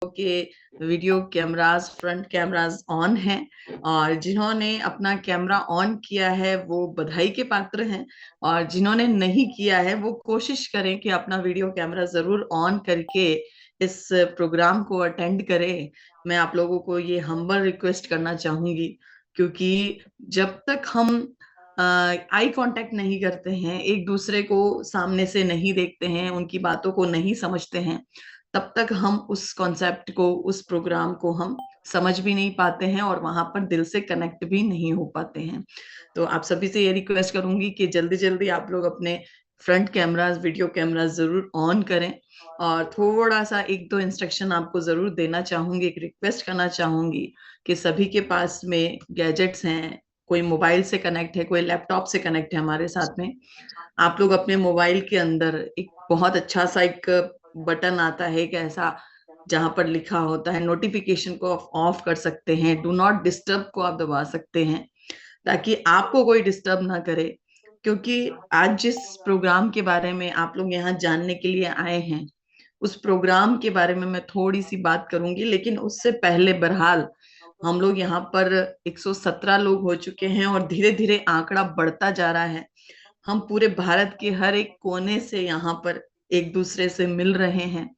के video cameras front cameras on हैं और जिन्होंने अपना कैमरा ऑन किया है वो बधाई के पात्र हैं। और जिन्होंने नहीं किया है वो कोशिश करें कि अपना वीडियो कैमरा जरूर ऑन करके इस प्रोग्राम को अटेंड करें। मैं आप लोगों को ये हम्बल रिक्वेस्ट करना चाहूंगी, क्योंकि जब तक हम आई कांटेक्ट नहीं करते हैं, एक दूसरे को सामने से नहीं देखते हैं, उनकी बातों को नहीं समझते हैं, तब तक हम उस कॉन्सेप्ट को, उस प्रोग्राम को हम समझ भी नहीं पाते हैं और वहां पर दिल से कनेक्ट भी नहीं हो पाते हैं। तो आप सभी से ये रिक्वेस्ट करूंगी कि जल्दी जल्दी आप लोग अपने फ्रंट कैमरास, वीडियो कैमरास जरूर ऑन करें। और थोड़ा सा एक दो इंस्ट्रक्शन आपको जरूर देना चाहूंगी, एक रिक्वेस्ट करना चाहूंगी कि सभी के पास में गैजेट्स हैं, कोई मोबाइल से कनेक्ट है, कोई लैपटॉप से कनेक्ट है हमारे साथ में। आप लोग अपने मोबाइल के अंदर एक बहुत अच्छा सा एक बटन आता है, एक ऐसा जहां पर लिखा होता है नोटिफिकेशन को ऑफ कर सकते हैं, डू नॉट डिस्टर्ब को आप दबा सकते हैं, ताकि आपको कोई डिस्टर्ब ना करे। क्योंकि आज जिस प्रोग्राम के बारे में आप लोग यहाँ जानने के लिए आए हैं, उस प्रोग्राम के बारे में मैं थोड़ी सी बात करूंगी, लेकिन उससे पहले बहरहाल हम लोग यहाँ पर 117 लोग हो चुके हैं और धीरे धीरे आंकड़ा बढ़ता जा रहा है। हम पूरे भारत के हर एक कोने से यहाँ पर एक दूसरे से मिल रहे हैं।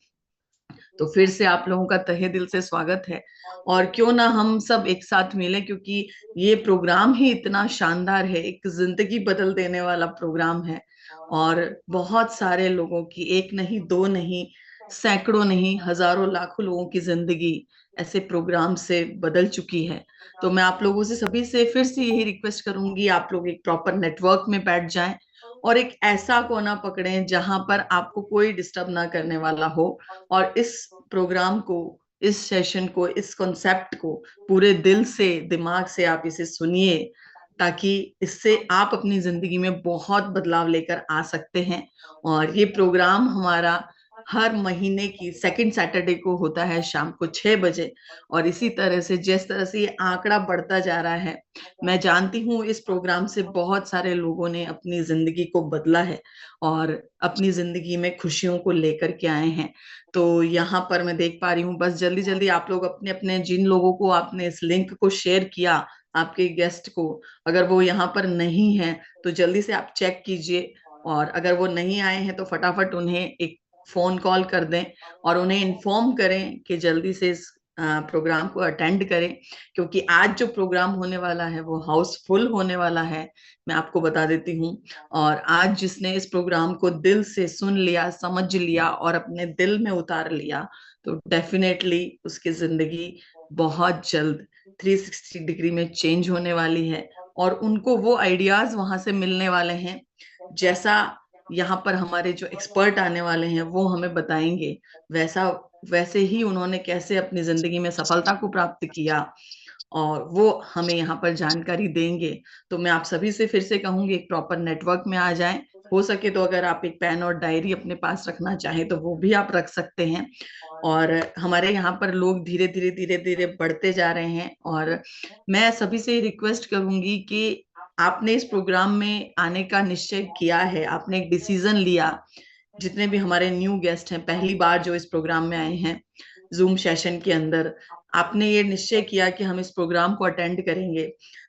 तो फिर से आप लोगों का तहे दिल से स्वागत है। और क्यों ना हम सब एक साथ मिलें, क्योंकि ये प्रोग्राम ही इतना शानदार है, एक जिंदगी बदल देने वाला प्रोग्राम है। और बहुत सारे लोगों की, एक नहीं दो नहीं, सैकड़ों नहीं, हजारों लाखों लोगों की जिंदगी ऐसे प्रोग्राम से बदल चुकी है। तो मैं आप लोगों से, सभी से फिर से यही रिक्वेस्ट करूंगी, आप लोग एक प्रॉपर नेटवर्क में बैठ जाएं और एक ऐसा कोना पकड़ें जहां पर आपको कोई डिस्टर्ब ना करने वाला हो। और इस प्रोग्राम को, इस सेशन को, इस कॉन्सेप्ट को पूरे दिल से, दिमाग से आप इसे सुनिए, ताकि इससे आप अपनी जिंदगी में बहुत बदलाव लेकर आ सकते हैं। और ये प्रोग्राम हमारा हर महीने की सेकंड सैटरडे को होता है शाम को 6 बजे। और इसी तरह से, जिस तरह से ये आंकड़ा बढ़ता जा रहा है, मैं जानती हूँ इस प्रोग्राम से बहुत सारे लोगों ने अपनी जिंदगी को बदला है और अपनी जिंदगी में खुशियों को लेकर के आए हैं। तो यहाँ पर मैं देख पा रही हूँ, बस जल्दी जल्दी आप लोग अपने अपने, जिन लोगों को आपने इस लिंक को शेयर किया, आपके गेस्ट को, अगर वो यहाँ पर नहीं है तो जल्दी से आप चेक कीजिए। और अगर वो नहीं आए हैं तो फटाफट उन्हें एक फोन कॉल कर दें और उन्हें इन्फॉर्म करें कि जल्दी से इस प्रोग्राम को अटेंड करें, क्योंकि आज जो प्रोग्राम होने वाला है वो हाउसफुल होने वाला है, मैं आपको बता देती हूँ। और आज जिसने इस प्रोग्राम को दिल से सुन लिया, समझ लिया और अपने दिल में उतार लिया, तो डेफिनेटली उसकी जिंदगी बहुत जल्द 360 डिग्री में चेंज होने वाली है। और उनको वो आइडियाज वहां से मिलने वाले हैं, जैसा यहाँ पर हमारे जो एक्सपर्ट आने वाले हैं वो हमें बताएंगे, वैसा, वैसे ही उन्होंने कैसे अपनी जिंदगी में सफलता को प्राप्त किया, और वो हमें यहाँ पर जानकारी देंगे। तो मैं आप सभी से फिर से कहूंगी, एक प्रॉपर नेटवर्क में आ जाएं। हो सके तो अगर आप एक पेन और डायरी अपने पास रखना चाहें तो वो भी आप रख सकते हैं। और हमारे यहाँ पर लोग धीरे धीरे धीरे धीरे बढ़ते जा रहे हैं। और मैं सभी से रिक्वेस्ट करूंगी कि आपने इस प्रोग्राम में आने का निश्चय किया है, आपने एक डिसीजन लिया। जितने भी हमारे न्यू गेस्ट हैं, पहली बार जो इस प्रोग्राम में आए हैं जूम सेशन के अंदर, आपने ये निश्चय किया कि हम इस प्रोग्राम को अटेंड करेंगे,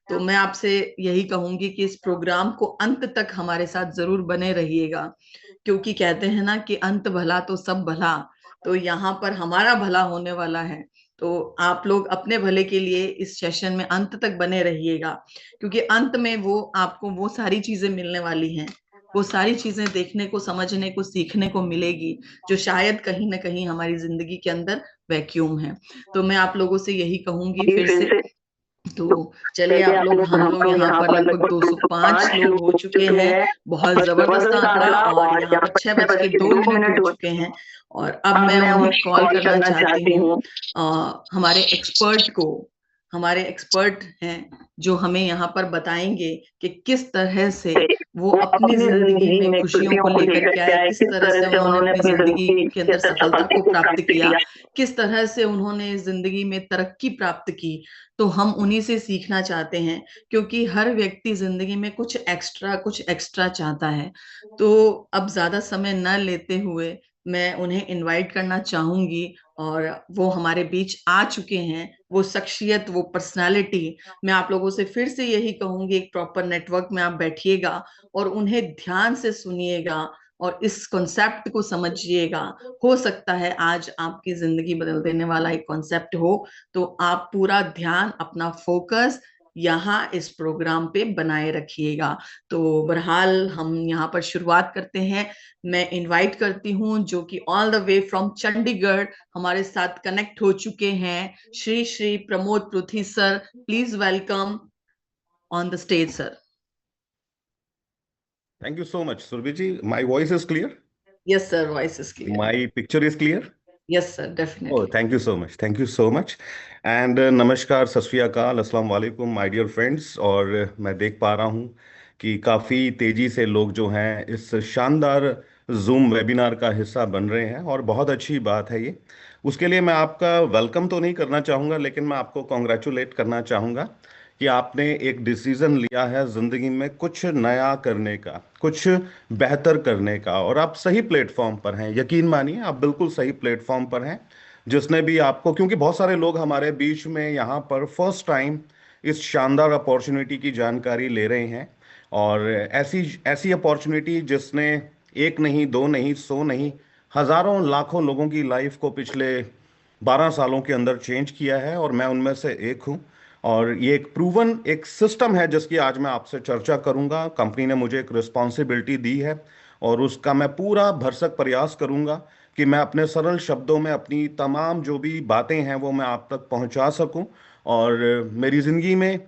तो मैं आपसे यही कहूंगी कि इस प्रोग्राम को अंत तक हमारे साथ जरूर बने रहिएगा। क्योंकि कहते हैं ना कि अंत भला तो सब भला, तो यहाँ पर हमारा भला होने वाला है। तो आप लोग अपने भले के लिए इस सेशन में अंत तक बने रहिएगा, क्योंकि अंत में वो आपको वो सारी चीजें मिलने वाली हैं, वो सारी चीजें देखने को, समझने को, सीखने को मिलेगी, जो शायद कहीं ना कहीं हमारी जिंदगी के अंदर वैक्यूम है। तो मैं आप लोगों से यही कहूंगी फिर से। तो चलिए आप लोग, हम लोग यहाँ पर लगभग 205 लोग हो चुके हैं, बहुत जबरदस्त आंकड़ा। और यहाँ पर 6:02 हो चुके हैं। और अब मैं उन्हें कॉल करना चाहती हूँ, हमारे एक्सपर्ट को। हमारे एक्सपर्ट हैं जो हमें यहाँ पर बताएंगे कि किस तरह से वो अपनी जिंदगी में खुशियों को लेकर के आए, किस तरह से उन्होंने अपनी जिंदगी के अंदर सफलता को प्राप्त किया, किस तरह से उन्होंने जिंदगी में तरक्की प्राप्त की। तो हम उन्हीं से सीखना चाहते हैं, क्योंकि हर व्यक्ति जिंदगी में कुछ एक्स्ट्रा, कुछ एक्स्ट्रा चाहता है। तो अब ज्यादा समय न लेते हुए मैं उन्हें इनवाइट करना चाहूंगी और वो हमारे बीच आ चुके हैं। वो शख्सियत, वो पर्सनालिटी, मैं आप लोगों से फिर से यही कहूंगी, एक प्रॉपर नेटवर्क में आप बैठिएगा और उन्हें ध्यान से सुनिएगा और इस कॉन्सेप्ट को समझिएगा। हो सकता है आज आपकी जिंदगी बदल देने वाला एक कॉन्सेप्ट हो, तो आप पूरा ध्यान, अपना फोकस यहाँ इस प्रोग्राम पे बनाए रखिएगा। तो बहरहाल हम यहाँ पर शुरुआत करते हैं। मैं इनवाइट करती हूँ जो कि all the way from Chandigarh हमारे साथ कनेक्ट हो चुके हैं, Shri Shri Pramod Prithvi sir. Please welcome on the stage sir. Thank you so much, Surbhi. My voice is clear. Yes sir, voice is clear. My picture is clear. Yes sir, Oh, definitely. thank you so much. Thank you so much. And नमस्कार, सत श्री अकाल, अस्सलाम वालेकुम, my dear friends. और मैं देख पा रहा हूँ कि काफ़ी तेज़ी से लोग जो हैं इस शानदार जूम वेबिनार का हिस्सा बन रहे हैं, और बहुत अच्छी बात है ये। उसके लिए मैं आपका वेलकम तो नहीं करना चाहूँगा, लेकिन मैं आपको कॉन्ग्रेचुलेट करना चाहूँगा कि आपने एक डिसीजन लिया है ज़िंदगी में कुछ नया करने का, कुछ बेहतर करने का, और आप सही प्लेटफॉर्म पर हैं। यकीन मानिए, आप बिल्कुल सही प्लेटफॉर्म पर हैं। जिसने भी आपको, क्योंकि बहुत सारे लोग हमारे बीच में यहाँ पर फर्स्ट टाइम इस शानदार अपॉर्चुनिटी की जानकारी ले रहे हैं, और ऐसी ऐसी अपॉर्चुनिटी जिसने एक नहीं, दो नहीं, सौ नहीं, हजारों लाखों लोगों की लाइफ को पिछले 12 सालों के अंदर चेंज किया है, और मैं उनमें से एक हूँ। और ये एक प्रूवन एक सिस्टम है जिसकी आज मैं आपसे चर्चा करूंगा। कंपनी ने मुझे एक रिस्पॉन्सिबिलिटी दी है, और उसका मैं पूरा भरसक प्रयास करूंगा कि मैं अपने सरल शब्दों में अपनी तमाम जो भी बातें हैं वो मैं आप तक पहुंचा सकूं। और मेरी ज़िंदगी में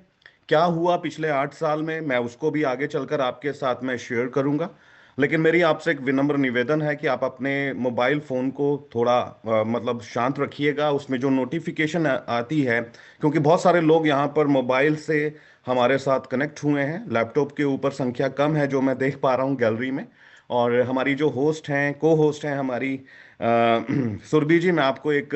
क्या हुआ पिछले 8 साल में, मैं उसको भी आगे चलकर आपके साथ में शेयर करूंगा। लेकिन मेरी आपसे एक विनम्र निवेदन है कि आप अपने मोबाइल फ़ोन को थोड़ा मतलब शांत रखिएगा। उसमें जो नोटिफिकेशन आती है, क्योंकि बहुत सारे लोग यहाँ पर मोबाइल से हमारे साथ कनेक्ट हुए हैं, लैपटॉप के ऊपर संख्या कम है जो मैं देख पा रहा हूँ गैलरी में। और हमारी जो होस्ट हैं, को होस्ट हैं हमारी सुरभि जी, मैं आपको एक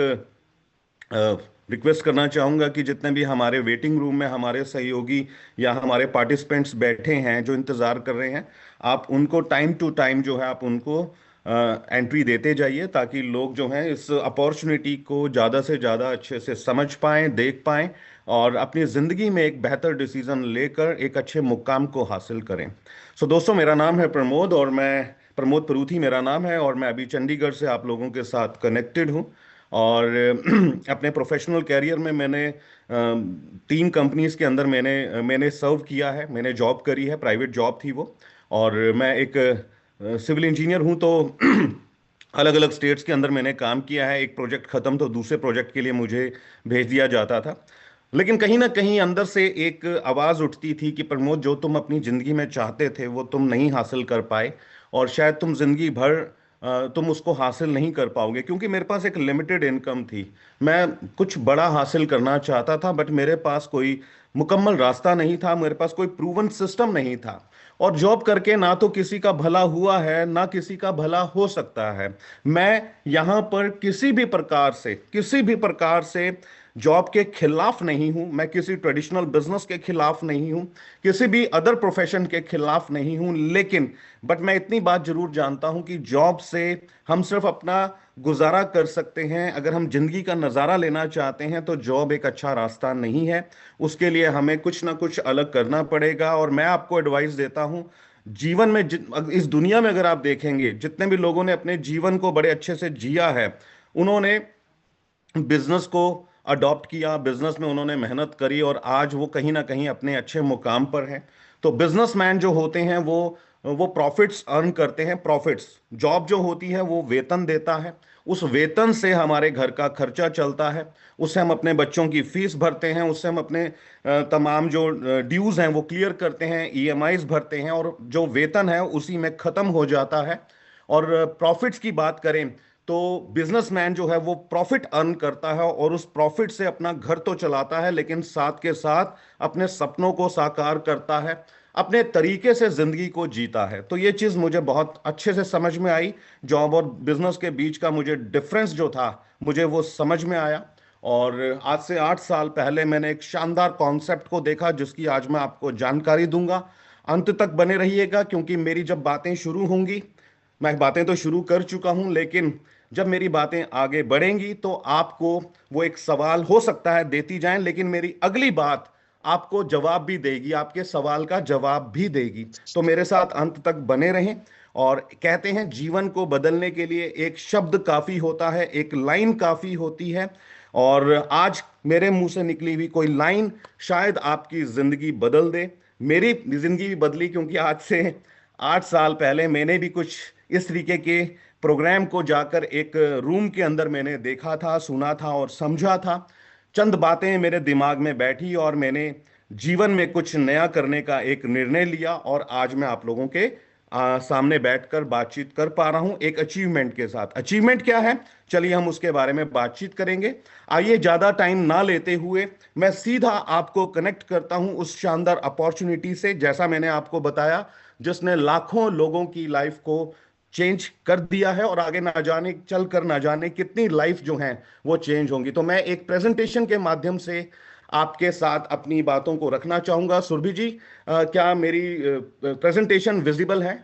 रिक्वेस्ट करना चाहूँगा कि जितने भी हमारे वेटिंग रूम में हमारे सहयोगी या हमारे पार्टिसिपेंट्स बैठे हैं जो इंतज़ार कर रहे हैं, आप उनको टाइम टू टाइम जो है आप उनको एंट्री देते जाइए, ताकि लोग जो हैं इस अपॉर्चुनिटी को ज़्यादा से ज़्यादा अच्छे से समझ पाएँ, देख पाएँ, और अपनी ज़िंदगी में एक बेहतर डिसीज़न लेकर एक अच्छे मुकाम को हासिल करें। सो दोस्तों, मेरा नाम है प्रमोद, और मैं प्रमोद परूथी मेरा नाम है, और मैं अभी चंडीगढ़ से आप लोगों के साथ कनेक्टेड हूँ। और अपने प्रोफेशनल कैरियर में मैंने 3 कंपनीज के अंदर मैंने सर्व किया है, मैंने जॉब करी है, प्राइवेट जॉब थी वो। और मैं एक सिविल इंजीनियर हूँ, तो अलग अलग स्टेट्स के अंदर मैंने काम किया है। एक प्रोजेक्ट खत्म तो दूसरे प्रोजेक्ट के लिए मुझे भेज दिया जाता था। लेकिन कहीं ना कहीं अंदर से एक आवाज़ उठती थी कि प्रमोद, जो तुम अपनी ज़िंदगी में चाहते थे वो तुम नहीं हासिल कर पाए, और शायद तुम जिंदगी भर तुम उसको हासिल नहीं कर पाओगे। क्योंकि मेरे पास एक लिमिटेड इनकम थी, मैं कुछ बड़ा हासिल करना चाहता था, बट मेरे पास कोई मुकम्मल रास्ता नहीं था, मेरे पास कोई प्रूवन सिस्टम नहीं था। और जॉब करके ना तो किसी का भला हुआ है, ना किसी का भला हो सकता है। मैं यहाँ पर किसी भी प्रकार से जॉब के खिलाफ नहीं हूं, मैं किसी ट्रेडिशनल बिजनेस के खिलाफ नहीं हूं, किसी भी अदर प्रोफेशन के खिलाफ नहीं हूं। लेकिन बट मैं इतनी बात जरूर जानता हूं कि जॉब से हम सिर्फ अपना गुजारा कर सकते हैं। अगर हम जिंदगी का नज़ारा लेना चाहते हैं तो जॉब एक अच्छा रास्ता नहीं है, उसके लिए हमें कुछ ना कुछ अलग करना पड़ेगा। और मैं आपको एडवाइस देता हूं, जीवन में इस दुनिया में अगर आप देखेंगे, जितने भी लोगों ने अपने जीवन को बड़े अच्छे से जिया है, उन्होंने बिजनेस को अडॉप्ट किया, बिजनेस में उन्होंने मेहनत करी, और आज वो कहीं ना कहीं अपने अच्छे मुकाम पर हैं। तो बिजनेसमैन जो होते हैं वो प्रॉफिट्स अर्न करते हैं, प्रॉफिट्स। जॉब जो होती है वो वेतन देता है, उस वेतन से हमारे घर का खर्चा चलता है, उससे हम अपने बच्चों की फीस भरते हैं, उससे हम अपने तमाम जो ड्यूज हैं वो क्लियर करते हैं, ईएमआईज भरते हैं, और जो वेतन है उसी में खत्म हो जाता है। और प्रॉफिट्स की बात करें तो बिजनेसमैन जो है वो प्रॉफिट अर्न करता है, और उस प्रॉफिट से अपना घर तो चलाता है, लेकिन साथ के साथ अपने सपनों को साकार करता है, अपने तरीके से जिंदगी को जीता है। तो ये चीज़ मुझे बहुत अच्छे से समझ में आई। जॉब और बिजनेस के बीच का मुझे डिफरेंस जो था, मुझे वो समझ में आया। और आज से 8 साल पहले मैंने एक शानदार कॉन्सेप्ट को देखा, जिसकी आज मैं आपको जानकारी दूंगा। अंत तक बने रहिएगा, क्योंकि मेरी जब बातें शुरू होंगी, मैं बातें तो शुरू कर चुका हूं, लेकिन जब मेरी बातें आगे बढ़ेंगी तो आपको वो एक सवाल हो सकता है देती जाएं, लेकिन मेरी अगली बात आपको जवाब भी देगी, आपके सवाल का जवाब भी देगी। तो मेरे साथ अंत तक बने रहें। और कहते हैं जीवन को बदलने के लिए एक शब्द काफी होता है, एक लाइन काफी होती है। और आज मेरे मुंह से निकली हुई कोई लाइन शायद आपकी जिंदगी बदल दे। मेरी जिंदगी भी बदली, क्योंकि आज से 8 साल पहले मैंने भी कुछ इस तरीके के प्रोग्राम को जाकर एक रूम के अंदर मैंने देखा था, सुना था और समझा था। चंद बातें मेरे दिमाग में बैठी और मैंने जीवन में कुछ नया करने का एक निर्णय लिया, और आज मैं आप लोगों के सामने बैठकर बातचीत कर पा रहा हूं एक अचीवमेंट के साथ। अचीवमेंट क्या है, चलिए हम उसके बारे में बातचीत करेंगे। आइए ज्यादा टाइम ना लेते हुए मैं सीधा आपको कनेक्ट करता हूं उस शानदार अपॉर्चुनिटी से, जैसा मैंने आपको बताया, जिसने लाखों लोगों की लाइफ को चेंज कर दिया है, और आगे ना जाने चल कर ना जाने कितनी लाइफ जो है वो चेंज होंगी। तो मैं एक प्रेजेंटेशन के माध्यम से आपके साथ अपनी बातों को रखना चाहूंगा। सुरभि जी, क्या मेरी प्रेजेंटेशन विजिबल है?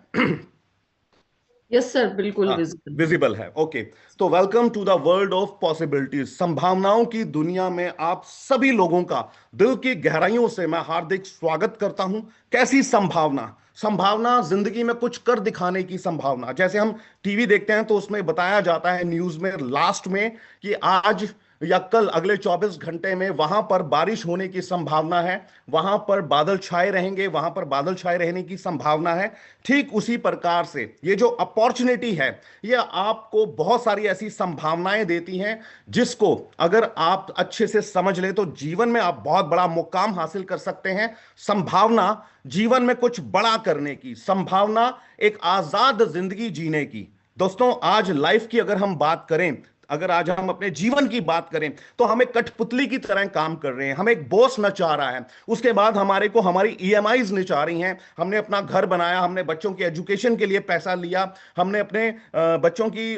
यस सर, बिल्कुल हाँ, विजिबल है। विजिबल है। ओके। तो welcome to the world of possibilities, संभावनाओं की दुनिया में आप सभी लोगों का दिल की गहराइयों से मैं हार्दिक स्वागत करता हूं। कैसी संभावना? संभावना जिंदगी में कुछ कर दिखाने की संभावना। जैसे हम टीवी देखते हैं तो उसमें बताया जाता है न्यूज में लास्ट में कि आज या कल अगले 24 घंटे में वहां पर बारिश होने की संभावना है, वहां पर बादल छाए रहेंगे, वहां पर बादल छाए रहने की संभावना है। ठीक उसी प्रकार से ये जो अपॉर्चुनिटी है, ये आपको बहुत सारी ऐसी संभावनाएं देती हैं, जिसको अगर आप अच्छे से समझ ले तो जीवन में आप बहुत बड़ा मुकाम हासिल कर सकते हैं। संभावना जीवन में कुछ बड़ा करने की, संभावना एक आजाद जिंदगी जीने की। दोस्तों, आज लाइफ की अगर हम बात करें, अगर आज हम अपने जीवन की बात करें, तो हम एक कठपुतली की तरह काम कर रहे हैं। हमें एक बॉस नचा रहा है, उसके बाद हमारे को हमारी ईएमआईज नचा रही हैं। हमने अपना घर बनाया, हमने बच्चों की एजुकेशन के लिए पैसा लिया, हमने अपने बच्चों की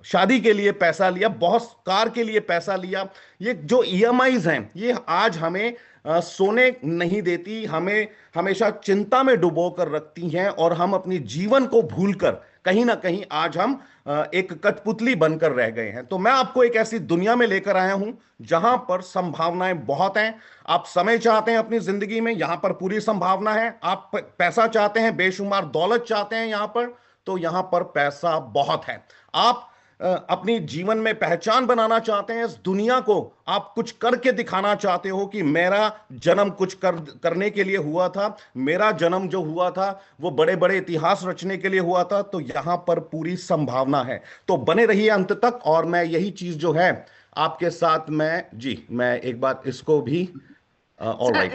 शादी के लिए पैसा लिया, बहुत कार के लिए पैसा लिया। ये जो ईएमआईज हैं, ये आज हमें सोने नहीं देती, हमें हमेशा चिंता में डुबो कर रखती हैं, और हम अपनी जीवन को भूलकर कहीं ना कहीं आज हम एक कठपुतली बनकर रह गए हैं। तो मैं आपको एक ऐसी दुनिया में लेकर आया हूं जहां पर संभावनाएं बहुत हैं। आप समय चाहते हैं अपनी जिंदगी में, यहां पर पूरी संभावना है। आप पैसा चाहते हैं, बेशुमार दौलत चाहते हैं यहां पर, तो यहां पर पैसा बहुत है। आप अपनी जीवन में पहचान बनाना चाहते हैं इस दुनिया को, आप कुछ करके दिखाना चाहते हो कि मेरा जन्म कुछ करने के लिए हुआ था, मेरा जन्म जो हुआ था वो बड़े बड़े इतिहास रचने के लिए हुआ था, तो यहां पर पूरी संभावना है। तो बने रहिए अंत तक, और मैं यही चीज जो है आपके साथ मैं एक बात इसको भी all sir, right.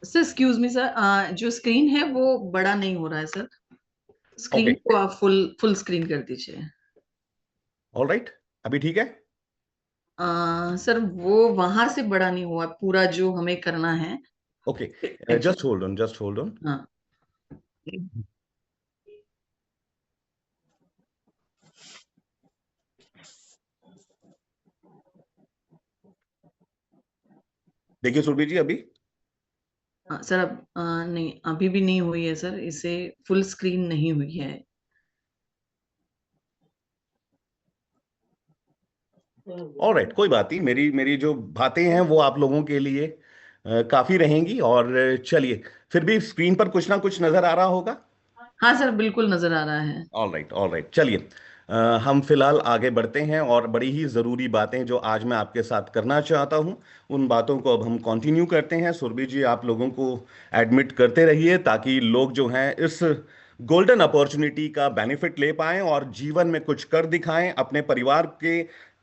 Sir excuse me sir, जो स्क्रीन है वो बड़ा नहीं हो रहा है सर। ओके। स्क्रीन को आप फुल फुल स्क्रीन कर दीजिए। ऑल राइट, अभी ठीक है? सर वो वहां से बड़ा नहीं हुआ पूरा जो हमें करना है। Okay, adjust. Just hold on, just hold on. हाँ देखिए सुरभि जी, अभी सर, अब नहीं, अभी भी नहीं हुई है सर, इसे फुल स्क्रीन नहीं हुई है। ऑलराइट, कोई बात नहीं। मेरी मेरी जो बातें हैं वो आप लोगों के लिए काफी रहेंगी। और चलिए, फिर भी स्क्रीन पर कुछ ना कुछ नजर आ रहा होगा। हाँ सर, बिल्कुल नजर आ रहा है। ऑलराइट, ऑलराइट, चलिए। हम फिलहाल आगे बढ़ते हैं, और बड़ी ही ज़रूरी बातें जो आज मैं आपके साथ करना चाहता हूं, उन बातों को अब हम कंटिन्यू करते हैं। सुरभि जी, आप लोगों को एडमिट करते रहिए, ताकि लोग जो हैं इस गोल्डन अपॉर्चुनिटी का बेनिफिट ले पाएं और जीवन में कुछ कर दिखाएं, अपने परिवार के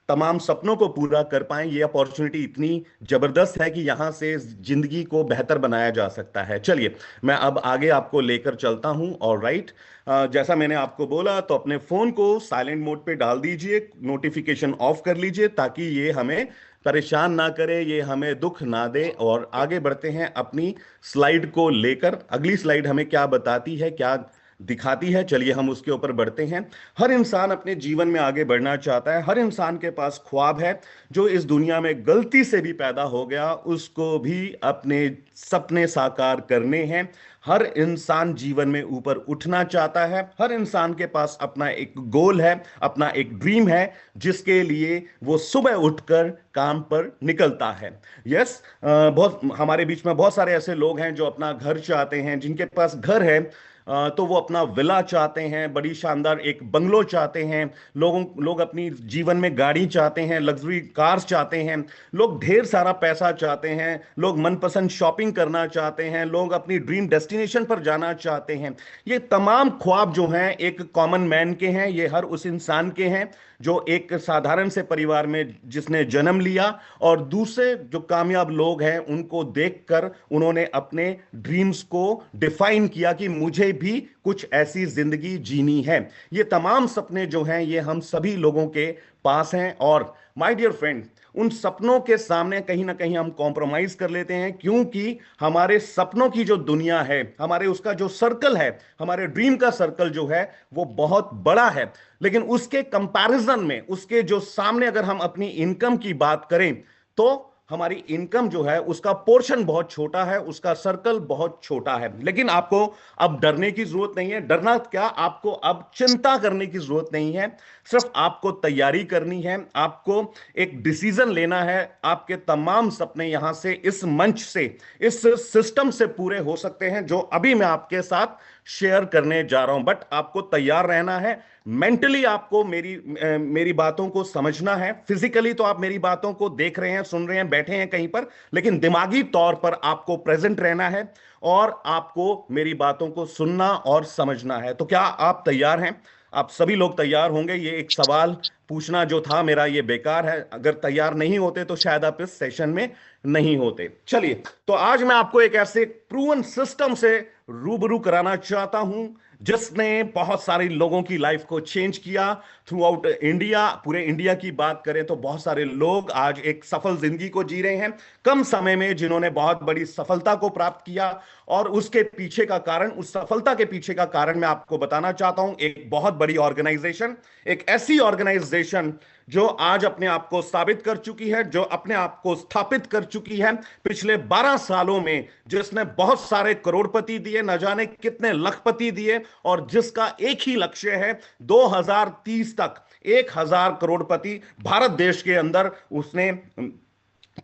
तमाम सपनों को पूरा कर पाएं। ये अपॉर्चुनिटी इतनी जबरदस्त है कि यहां से जिंदगी को बेहतर बनाया जा सकता है। चलिए, मैं अब आगे आपको लेकर चलता हूं। और राइट, जैसा मैंने आपको बोला, तो अपने फोन को साइलेंट मोड पे डाल दीजिए, नोटिफिकेशन ऑफ कर लीजिए, ताकि ये हमें परेशान ना करे, ये हमें दुख ना दे। और आगे बढ़ते हैं अपनी स्लाइड को लेकर। अगली स्लाइड हमें क्या बताती है, क्या दिखाती है। चलिए हम उसके ऊपर बढ़ते हैं। हर इंसान अपने जीवन में आगे बढ़ना चाहता है, हर इंसान के पास ख्वाब है। जो इस दुनिया में गलती से भी पैदा हो गया उसको भी अपने सपने साकार करने हैं। हर इंसान जीवन में ऊपर उठना चाहता है, हर इंसान के पास अपना एक गोल है, अपना एक ड्रीम है, जिसके लिए वो सुबह उठकर काम पर निकलता है। यस, बहुत हमारे बीच में बहुत सारे ऐसे लोग हैं जो अपना घर चाहते हैं, जिनके पास घर है तो वो अपना विला चाहते हैं, बड़ी शानदार एक बंगलो चाहते हैं। लोग अपनी जीवन में गाड़ी चाहते हैं, लग्जरी कार्स चाहते हैं, लोग ढेर सारा पैसा चाहते हैं, लोग मनपसंद शॉपिंग करना चाहते हैं, लोग अपनी ड्रीम डेस्टिनेशन पर जाना चाहते हैं। ये तमाम ख्वाब जो हैं एक कॉमन मैन के हैं, ये हर उस इंसान के हैं जो एक साधारण से परिवार में जिसने जन्म लिया, और दूसरे जो कामयाब लोग हैं उनको देखकर उन्होंने अपने ड्रीम्स को डिफाइन किया कि मुझे भी कुछ ऐसी जिंदगी जीनी है। ये तमाम सपने जो हैं ये हम सभी लोगों के पास हैं, और माय डियर फ्रेंड, उन सपनों के सामने कहीं ना कहीं हम कॉम्प्रोमाइज कर लेते हैं, क्योंकि हमारे सपनों की जो दुनिया है, हमारे उसका जो सर्कल है, हमारे ड्रीम का सर्कल जो है वो बहुत बड़ा है। लेकिन उसके कंपैरिजन में, उसके जो सामने अगर हम अपनी इनकम की बात करें तो हमारी इनकम जो है उसका पोर्शन बहुत छोटा है, उसका सर्कल बहुत छोटा है। लेकिन आपको अब डरने की जरूरत नहीं है। डरना क्या, आपको अब चिंता करने की जरूरत नहीं है। सिर्फ आपको तैयारी करनी है, आपको एक डिसीजन लेना है। आपके तमाम सपने यहां से, इस मंच से, इस सिस्टम से पूरे हो सकते हैं जो अभी मैं आपके साथ शेयर करने जा रहा हूं। बट आपको तैयार रहना है। मेंटली आपको मेरी बातों को समझना है। फिजिकली तो आप मेरी बातों को देख रहे हैं, सुन रहे हैं, बैठे हैं कहीं पर, लेकिन दिमागी तौर पर आपको प्रेजेंट रहना है और आपको मेरी बातों को सुनना और समझना है। तो क्या आप तैयार हैं? आप सभी लोग तैयार होंगे? ये एक सवाल पूछना जो था मेरा ये बेकार है। अगर तैयार नहीं होते तो शायद आप इस सेशन में नहीं होते। चलिए, तो आज मैं आपको एक ऐसे प्रूवन सिस्टम से रूबरू कराना चाहता हूं जिसने बहुत सारे लोगों की लाइफ को चेंज किया थ्रू आउट इंडिया। पूरे इंडिया की बात करें तो बहुत सारे लोग आज एक सफल जिंदगी को जी रहे हैं कम समय में, जिन्होंने बहुत बड़ी सफलता को प्राप्त किया। और उसके पीछे का कारण, उस सफलता के पीछे का कारण मैं आपको बताना चाहता हूं। एक बहुत बड़ी ऑर्गेनाइजेशन, एक ऐसी ऑर्गेनाइजेशन जो आज अपने आप को साबित कर चुकी है, जो अपने आप को स्थापित कर चुकी है पिछले 12 सालों में, जिसने बहुत सारे करोड़पति दिए, न जाने कितने लखपति दिए, और जिसका एक ही लक्ष्य है 2030 तक 1000 करोड़पति भारत देश के अंदर उसने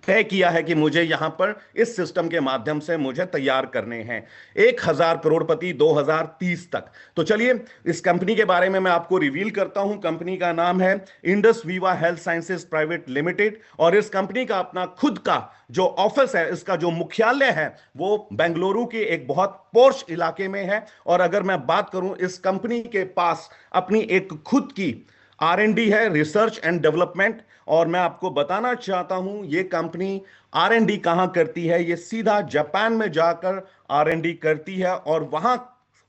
तय किया है कि मुझे यहां पर इस सिस्टम के माध्यम से मुझे तैयार करने हैं 1000 करोड़पति 2030 तक। तो चलिए इस कंपनी के बारे में मैं आपको रिवील करता हूं। कंपनी का नाम है Indus Viva health sciences private limited, और इस कंपनी का अपना खुद का जो ऑफिस है, इसका जो मुख्यालय है वो बेंगलुरु के एक बहुत पॉश इलाके में है। और अगर मैं बात करूं, इस कंपनी के पास अपनी एक खुद की R&D है, रिसर्च एंड डेवलपमेंट। और मैं आपको बताना चाहता हूं ये कंपनी R&D कहां करती है, ये सीधा जापान में जाकर R&D करती है और वहां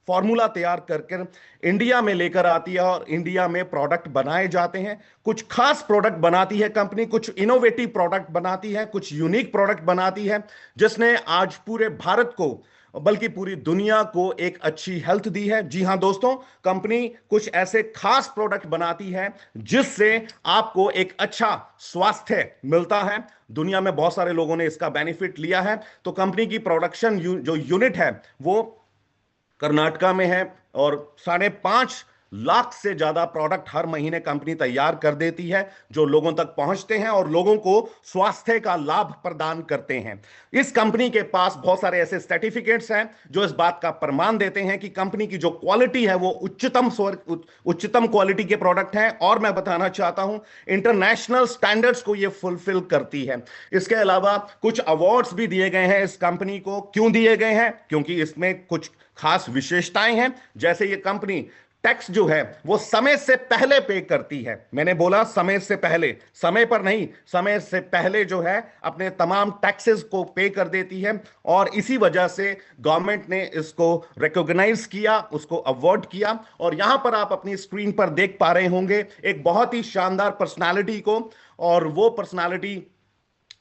फॉर्मूला तैयार करके इंडिया में लेकर आती है, और इंडिया में प्रोडक्ट बनाए जाते हैं। कुछ खास प्रोडक्ट बनाती है कंपनी, कुछ इनोवेटिव प्रोडक्ट बनाती है, कुछ यूनिक प्रोडक्ट बनाती है, जिसने आज पूरे भारत को बल्कि पूरी दुनिया को एक अच्छी हेल्थ दी है। जी हां दोस्तों, कंपनी कुछ ऐसे खास प्रोडक्ट बनाती है जिससे आपको एक अच्छा स्वास्थ्य मिलता है। दुनिया में बहुत सारे लोगों ने इसका बेनिफिट लिया है। तो कंपनी की प्रोडक्शन जो यूनिट है वो कर्नाटका में है, और 5.5 लाख से ज्यादा प्रोडक्ट हर महीने कंपनी तैयार कर देती है, जो लोगों तक पहुंचते हैं और लोगों को स्वास्थ्य का लाभ प्रदान करते हैं। इस कंपनी के पास बहुत सारे ऐसे सर्टिफिकेट्स हैं जो इस बात का प्रमाण देते हैं कि कंपनी की जो क्वालिटी है वो उच्चतम क्वालिटी के प्रोडक्ट हैं, और मैं बताना चाहता हूं इंटरनेशनल स्टैंडर्ड्स को ये फुलफिल करती है। इसके अलावा कुछ अवार्ड्स भी दिए गए हैं इस कंपनी को। क्यों दिए गए हैं? क्योंकि इसमें कुछ खास विशेषताएं हैं। जैसे ये कंपनी टैक्स जो है वो समय से पहले पे करती है। मैंने बोला समय से पहले, समय पर नहीं, समय से पहले जो है अपने तमाम टैक्सेस को पे कर देती है, और इसी वजह से गवर्नमेंट ने इसको रिकॉग्नाइज किया, उसको अवार्ड किया। और यहां पर आप अपनी स्क्रीन पर देख पा रहे होंगे एक बहुत ही शानदार पर्सनालिटी को, और वो पर्सनालिटी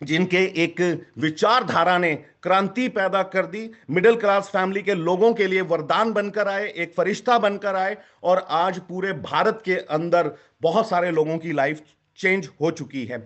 जिनके एक विचारधारा ने क्रांति पैदा कर दी, मिडिल क्लास फैमिली के लोगों के लिए वरदान बनकर आए, एक फरिश्ता बनकर आए, और आज पूरे भारत के अंदर बहुत सारे लोगों की लाइफ चेंज हो चुकी है।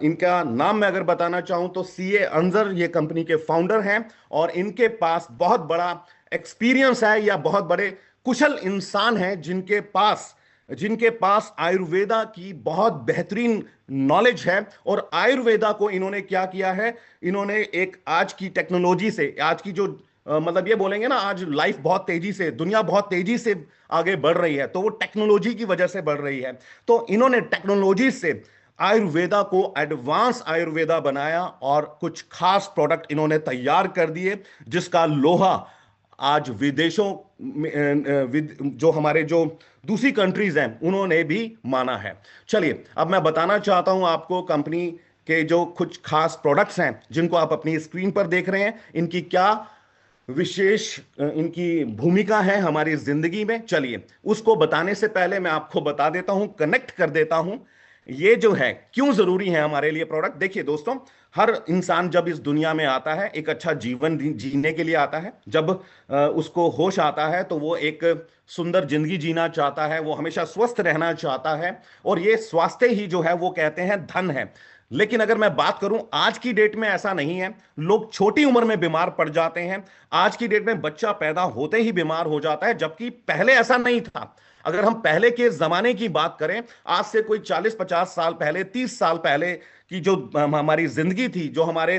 इनका नाम मैं अगर बताना चाहूं तो सीए अंजर ये कंपनी के फाउंडर हैं, और इनके पास बहुत बड़ा एक्सपीरियंस है, या बहुत बड़े कुशल इंसान हैं जिनके पास आयुर्वेदा की बहुत बेहतरीन नॉलेज है। और आयुर्वेदा को इन्होंने क्या किया है, इन्होंने एक आज की टेक्नोलॉजी से, आज की जो मतलब ये बोलेंगे ना, आज लाइफ बहुत तेजी से, दुनिया बहुत तेजी से आगे बढ़ रही है, तो वो टेक्नोलॉजी की वजह से बढ़ रही है। तो इन्होंने टेक्नोलॉजी से आयुर्वेदा को एडवांस आयुर्वेदा बनाया, और कुछ खास प्रोडक्ट इन्होंने तैयार कर दिए, जिसका लोहा आज विदेशों में जो हमारे जो दूसरी कंट्रीज हैं उन्होंने भी माना है। चलिए, अब मैं बताना चाहता हूं आपको कंपनी के जो कुछ खास प्रोडक्ट्स हैं जिनको आप अपनी स्क्रीन पर देख रहे हैं, इनकी क्या विशेष इनकी भूमिका है हमारी जिंदगी में। चलिए, उसको बताने से पहले मैं आपको बता देता हूं, कनेक्ट कर देता हूं ये जो है क्यों जरूरी है हमारे लिए प्रोडक्ट। देखिए दोस्तों, हर इंसान जब इस दुनिया में आता है एक अच्छा जीवन जीने के लिए आता है। जब उसको होश आता है तो वो एक सुंदर जिंदगी जीना चाहता है, वो हमेशा स्वस्थ रहना चाहता है, और ये स्वास्थ्य ही जो है वो कहते हैं धन है। लेकिन अगर मैं बात करूं, आज की डेट में ऐसा नहीं है। लोग छोटी उम्र में बीमार पड़ जाते हैं। आज की डेट में बच्चा पैदा होते ही बीमार हो जाता है, जबकि पहले ऐसा नहीं था। अगर हम पहले के जमाने की बात करें, आज से कोई 40-50 साल पहले, 30 साल पहले की जो हमारी जिंदगी थी, जो हमारे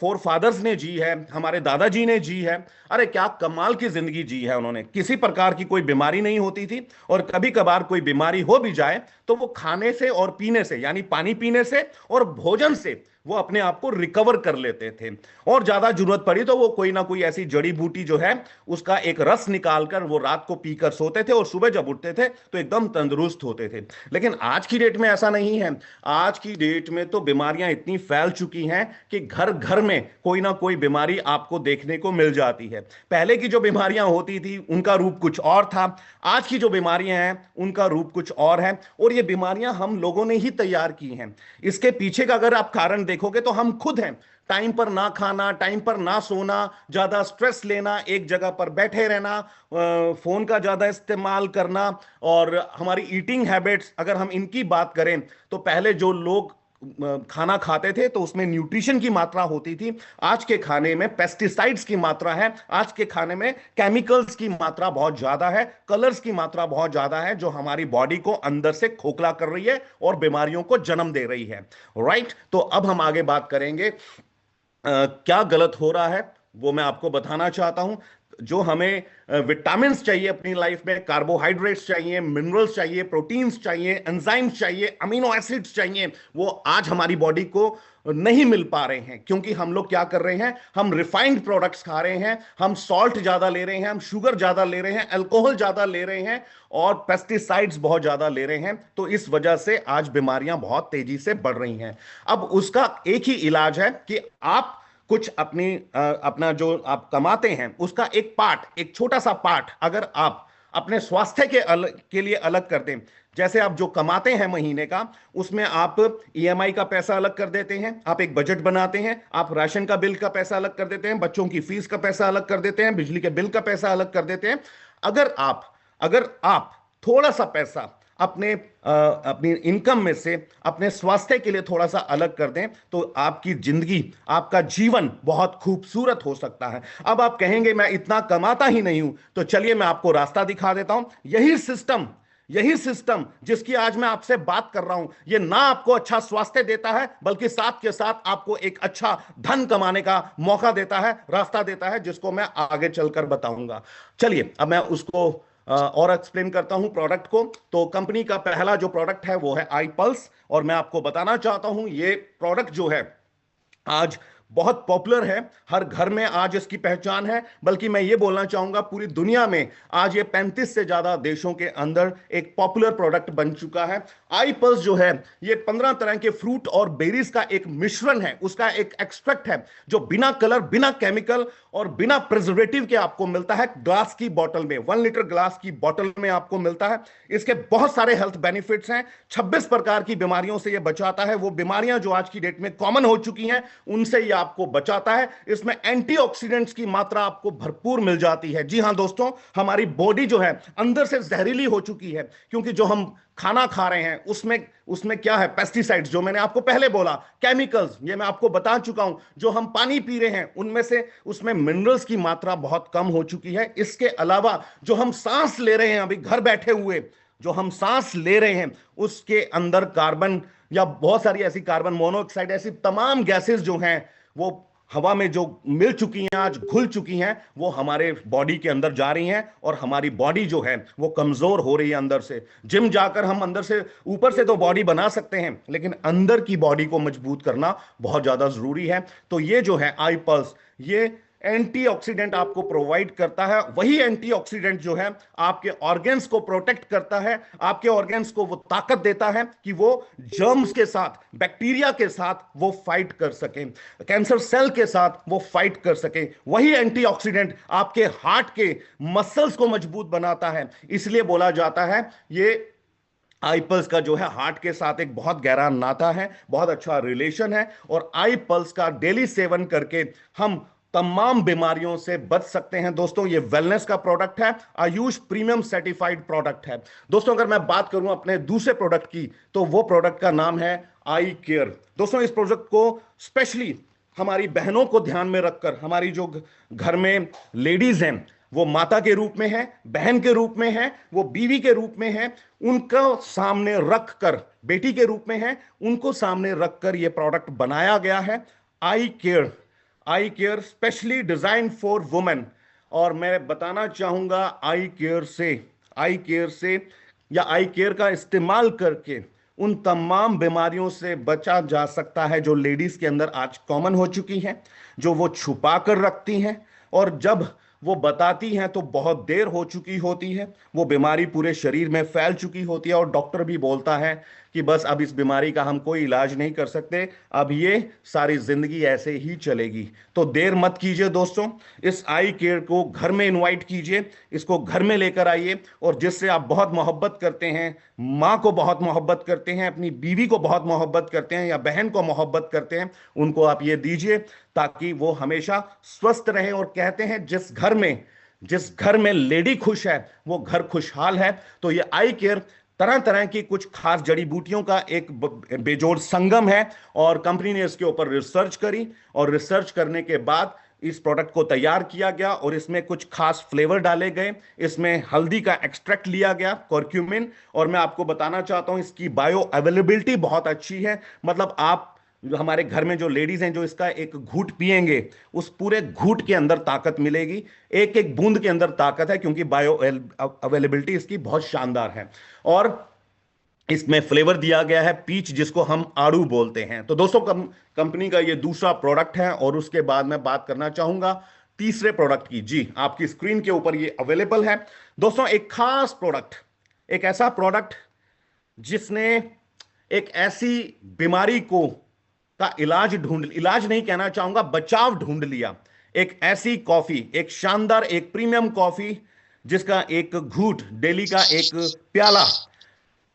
फोर फादर्स ने जी है, हमारे दादाजी ने जी है, अरे क्या कमाल की जिंदगी जी है उन्होंने। किसी प्रकार की कोई बीमारी नहीं होती थी, और कभी कभार कोई बीमारी हो भी जाए तो वो खाने से और पीने से, यानी पानी पीने से और भोजन से वो अपने आप को रिकवर कर लेते थे। और ज्यादा जरूरत पड़ी तो वो कोई ना कोई ऐसी जड़ी बूटी जो है उसका एक रस निकालकर वो रात को पीकर सोते थे, और सुबह जब उठते थे तो एकदम तंदुरुस्त होते थे। लेकिन आज की डेट में ऐसा नहीं है। आज की डेट में तो बीमारियां इतनी फैल चुकी हैं कि घर घर में कोई ना कोई बीमारी आपको देखने को मिल जाती है। पहले की जो बीमारियां होती थी उनका रूप कुछ और था, आज की जो बीमारियां हैं उनका रूप कुछ और है, और ये बीमारियां हम लोगों ने ही तैयार की हैं। इसके पीछे का अगर आप कारण देखोगे तो हम खुद हैं। टाइम पर ना खाना, टाइम पर ना सोना, ज्यादा स्ट्रेस लेना, एक जगह पर बैठे रहना, फोन का ज्यादा इस्तेमाल करना, और हमारी ईटिंग हैबिट्स अगर हम इनकी बात करें तो पहले जो लोग खाना खाते थे तो उसमें न्यूट्रिशन की मात्रा होती थी। आज के खाने में पेस्टिसाइड्स की मात्रा है, आज के खाने में केमिकल्स की मात्रा बहुत ज्यादा है, कलर्स की मात्रा बहुत ज्यादा है, जो हमारी बॉडी को अंदर से खोखला कर रही है और बीमारियों को जन्म दे रही है। राइट, तो अब हम आगे बात करेंगे क्या गलत हो रहा है, वो मैं आपको बताना चाहता हूं। जो हमें विटामिन्स चाहिए अपनी लाइफ में, कार्बोहाइड्रेट्स चाहिए, मिनरल्स चाहिए, प्रोटीन्स चाहिए, एंजाइम्स चाहिए, अमीनो एसिड्स चाहिए, वो आज हमारी बॉडी को नहीं मिल पा रहे हैं। क्योंकि हम लोग क्या कर रहे हैं, हम रिफाइंड प्रोडक्ट्स खा रहे हैं, हम सॉल्ट ज्यादा ले रहे हैं, हम शुगर ज्यादा ले रहे हैं, अल्कोहल ज्यादा ले रहे हैं, और पेस्टिसाइड्स बहुत ज्यादा ले रहे हैं। तो इस वजह से आज बीमारियां बहुत तेजी से बढ़ रही हैं। अब उसका एक ही इलाज है कि आप कुछ अपना जो आप कमाते हैं उसका एक पार्ट, एक छोटा सा पार्ट अगर आप अपने स्वास्थ्य के लिए अलग कर दें। जैसे आप जो कमाते हैं महीने का, उसमें आप ईएमआई का पैसा अलग कर देते हैं, आप एक बजट बनाते हैं, आप राशन का बिल का पैसा अलग कर देते हैं, बच्चों की फीस का पैसा अलग कर देते हैं, बिजली के बिल का पैसा अलग कर देते हैं। अगर आप थोड़ा सा पैसा अपनी इनकम में से अपने स्वास्थ्य के लिए थोड़ा सा अलग कर दें, तो आपकी जिंदगी, आपका जीवन बहुत खूबसूरत हो सकता है। अब आप कहेंगे मैं इतना कमाता ही नहीं हूं, तो चलिए मैं आपको रास्ता दिखा देता हूं। यही सिस्टम जिसकी आज मैं आपसे बात कर रहा हूं, ये ना आपको अच्छा स्वास्थ्य देता है, बल्कि साथ के साथ आपको एक अच्छा धन कमाने का मौका देता है, रास्ता देता है, जिसको मैं आगे चलकर बताऊंगा। चलिए अब मैं उसको और एक्सप्लेन करता हूं प्रोडक्ट को। तो कंपनी का पहला जो प्रोडक्ट है वो है आई पल्स, और मैं आपको बताना चाहता हूं ये प्रोडक्ट जो है आज बहुत पॉपुलर है, हर घर में आज इसकी पहचान है। बल्कि मैं ये बोलना चाहूंगा पूरी दुनिया में आज ये 35 से ज्यादा देशों के अंदर एक पॉपुलर प्रोडक्ट बन चुका है। आई पल्स जो है ये 15 तरह के फ्रूट और बेरीज का एक मिश्रण है, उसका एक एक्सट्रैक्ट है जो बिना कलर, बिना केमिकल और बिना प्रिजर्वेटिव के आपको मिलता है ग्लास की बोतल में, 1 लीटर ग्लास की बोतल में आपको मिलता है। इसके बहुत सारे हेल्थ बेनिफिट्स हैं, 26 प्रकार की बीमारियों से यह बचाता है, वो बीमारियां जो आज की डेट में कॉमन हो चुकी हैं उनसे यह आपको बचाता है। इसमें एंटीऑक्सीडेंट्स की मात्रा आपको भरपूर मिल जाती है। जी हां दोस्तों, हमारी बॉडी जो है अंदर से जहरीली हो चुकी है, क्योंकि जो हम खाना खा रहे हैं उसमें उसमें क्या है, पेस्टिसाइड्स, जो मैंने आपको पहले बोला, केमिकल्स, ये मैं आपको बता चुका हूं। जो हम पानी पी रहे हैं उनमें से उसमें मिनरल्स की मात्रा बहुत कम हो चुकी है। इसके अलावा जो हम सांस ले रहे हैं अभी घर बैठे हुए, जो हम सांस ले रहे हैं उसके अंदर कार्बन या बहुत सारी ऐसी कार्बन मोनोऑक्साइड, ऐसी तमाम गैसेस जो हैं वो हवा में जो मिल चुकी हैं, आज घुल चुकी हैं, वो हमारे बॉडी के अंदर जा रही हैं और हमारी बॉडी जो है वो कमजोर हो रही है अंदर से। जिम जाकर हम अंदर से, ऊपर से तो बॉडी बना सकते हैं लेकिन अंदर की बॉडी को मजबूत करना बहुत ज्यादा जरूरी है। तो ये जो है आई पल्स, ये एंटीऑक्सीडेंट आपको प्रोवाइड करता है। वही एंटीऑक्सीडेंट जो है आपके ऑर्गन्स को प्रोटेक्ट करता है, आपके ऑर्गन्स को वो ताकत देता है कि वो जर्म्स के साथ, बैक्टीरिया के साथ वो फाइट कर सकें, कैंसर सेल के साथ वो फाइट कर सकें। वही एंटीऑक्सीडेंट आपके हार्ट के मसल्स को मजबूत बनाता है। इसलिए बोला जाता है ये आई पल्स का जो है हार्ट के साथ एक बहुत गहरा नाता है, बहुत अच्छा रिलेशन है। और आई पल्स का डेली सेवन करके हम तमाम बीमारियों से बच सकते हैं। दोस्तों ये वेलनेस का प्रोडक्ट है, आयुष प्रीमियम सर्टिफाइड प्रोडक्ट है। दोस्तों अगर मैं बात करूं अपने दूसरे प्रोडक्ट की तो वो प्रोडक्ट का नाम है आई केयर। दोस्तों इस प्रोडक्ट को स्पेशली हमारी बहनों को ध्यान में रखकर, हमारी जो घर में लेडीज हैं, वो माता के रूप में है, बहन के रूप में है, वो बीवी के रूप में है, उनको सामने रखकर, बेटी के रूप में है, उनको सामने रखकर यह प्रोडक्ट बनाया गया है I care. I care specially design for women. और मैं बताना चाहूंगा आई केयर से या आई केयर का इस्तेमाल करके उन तमाम बीमारियों से बचा जा सकता है जो लेडीज के अंदर आज कॉमन हो चुकी हैं, जो वो छुपा कर रखती हैं और जब वो बताती हैं तो बहुत देर हो चुकी होती है, वो बीमारी पूरे शरीर में फैल चुकी होती है और डॉक्टर भी बोलता है कि बस अब इस बीमारी का हम कोई इलाज नहीं कर सकते, अब ये सारी जिंदगी ऐसे ही चलेगी। तो देर मत कीजिए दोस्तों, इस आई केयर को घर में इनवाइट कीजिए, इसको घर में लेकर आइए और जिससे आप बहुत मोहब्बत करते हैं, माँ को बहुत मोहब्बत करते हैं, अपनी बीवी को बहुत मोहब्बत करते हैं या बहन को मोहब्बत करते हैं, उनको आप ये दीजिए ताकि वो हमेशा स्वस्थ रहें। और कहते हैं जिस घर में लेडी खुश है वो घर खुशहाल है। तो ये आई केयर तरह तरह की कुछ खास जड़ी बूटियों का एक बेजोड़ संगम है और कंपनी ने इसके ऊपर रिसर्च करी और रिसर्च करने के बाद इस प्रोडक्ट को तैयार किया गया और इसमें कुछ खास फ्लेवर डाले गए। इसमें हल्दी का एक्सट्रैक्ट लिया गया, कर्क्यूमिन। और मैं आपको बताना चाहता हूं इसकी बायो अवेलेबिलिटी बहुत अच्छी है। मतलब आप जो हमारे घर में जो लेडीज हैं जो इसका एक घूंट पिएंगे उस पूरे घूंट के अंदर ताकत मिलेगी, एक एक बूंद के अंदर ताकत है, क्योंकि बायो अवेलेबिलिटी इसकी बहुत शानदार है। और इसमें फ्लेवर दिया गया है पीच, जिसको हम आड़ू बोलते हैं। तो दोस्तों कंपनी का ये दूसरा प्रोडक्ट है और उसके बाद मैं बात करना चाहूंगा तीसरे प्रोडक्ट की। जी आपकी स्क्रीन के ऊपर ये अवेलेबल है दोस्तों, एक खास प्रोडक्ट, एक ऐसा प्रोडक्ट जिसने एक ऐसी बीमारी को का इलाज नहीं कहना चाहूंगा, बचाव ढूंढ लिया। एक ऐसी कॉफी, एक शानदार, एक प्रीमियम कॉफी जिसका एक घूंट, डेली का एक प्याला,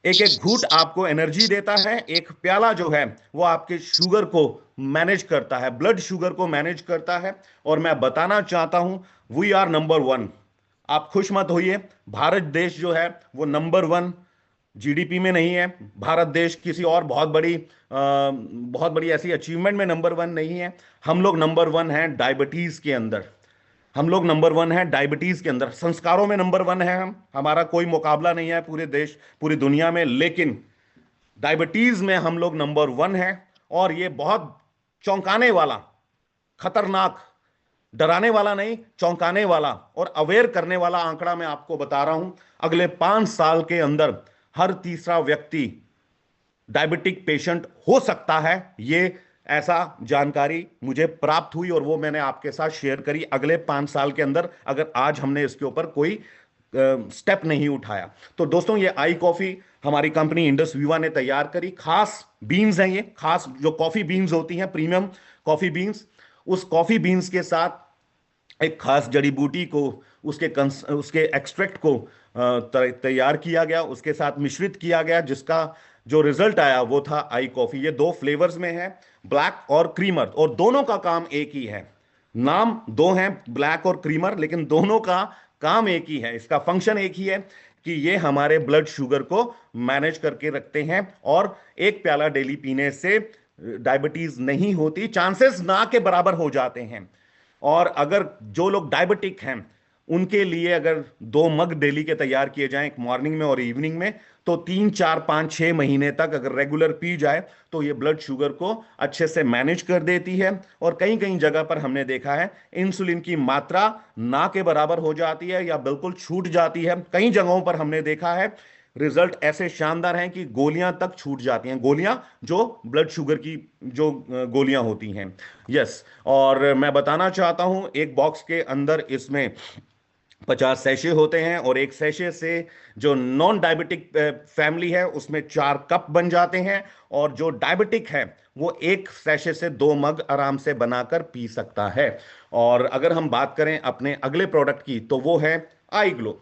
एक एक घूंट आपको एनर्जी देता है। एक प्याला जो है वो आपके शुगर को मैनेज करता है, ब्लड शुगर को मैनेज करता है। और मैं बताना चाहता हूं वी आर नंबर 1। आप खुश मत होइए, भारत देश जो है वो नंबर 1 जीडीपी में नहीं है। भारत देश किसी और बहुत बड़ी ऐसी अचीवमेंट में नंबर 1 नहीं है। हम लोग नंबर 1 हैं डायबिटीज के अंदर, हम लोग नंबर 1 है डायबिटीज के अंदर। संस्कारों में नंबर 1 है हम, हमारा कोई मुकाबला नहीं है पूरे देश, पूरी दुनिया में। लेकिन डायबिटीज में हम लोग नंबर 1 है। और ये बहुत चौंकाने वाला, खतरनाक, डराने वाला नहीं, चौंकाने वाला और अवेयर करने वाला आंकड़ा मैं आपको बता रहा हूं। अगले 5 साल के अंदर हर तीसरा व्यक्ति डायबिटिक पेशेंट हो सकता है। ये ऐसा जानकारी मुझे प्राप्त हुई और वो मैंने आपके साथ शेयर करी। अगले 5 साल के अंदर अगर आज हमने इसके ऊपर कोई स्टेप नहीं उठाया, तो दोस्तों ये आई कॉफी हमारी कंपनी इंडस विवा ने तैयार करी। खास बीन्स हैं, ये खास जो कॉफी बीन्स होती हैं, प्रीमियम कॉफी बीन्स, उस कॉफी बीन्स के साथ एक खास जड़ी बूटी को, उसके एक्सट्रैक्ट को तैयार किया गया, उसके साथ मिश्रित किया गया, जिसका जो रिजल्ट आया वो था आई कॉफी। ये दो फ्लेवर्स में है, ब्लैक और क्रीमर, और दोनों का काम एक ही है। नाम दो हैं, ब्लैक और क्रीमर, लेकिन दोनों का काम एक ही है, इसका फंक्शन एक ही है कि ये हमारे ब्लड शुगर को मैनेज करके रखते हैं, और एक प्याला डेली पीने से डायबिटीज नहीं होती, चांसेस ना के बराबर हो जाते हैं। और अगर जो लोग डायबिटिक हैं उनके लिए अगर 2 मग डेली के तैयार किए जाएं, एक मॉर्निंग में और इवनिंग में, तो 3 4 5 6 महीने तक अगर रेगुलर पी जाए तो ये ब्लड शुगर को अच्छे से मैनेज कर देती है। और कहीं कहीं जगह पर हमने देखा है इंसुलिन की मात्रा ना के बराबर हो जाती है या बिल्कुल छूट जाती है। कई जगहों पर हमने देखा है रिजल्ट ऐसे शानदार हैं कि गोलियां तक छूट जाती हैं, गोलियां जो ब्लड शुगर की जो गोलियां होती हैं। यस, और मैं बताना चाहता हूं एक बॉक्स के अंदर इसमें 50 सैशे होते हैं, और एक सैशे से जो नॉन डायबिटिक फैमिली है उसमें 4 कप बन जाते हैं, और जो डायबिटिक है वो एक सैशे से 2 मग आराम से बनाकर पी सकता है। और अगर हम बात करें अपने अगले प्रोडक्ट की, तो वो है आई ग्लो।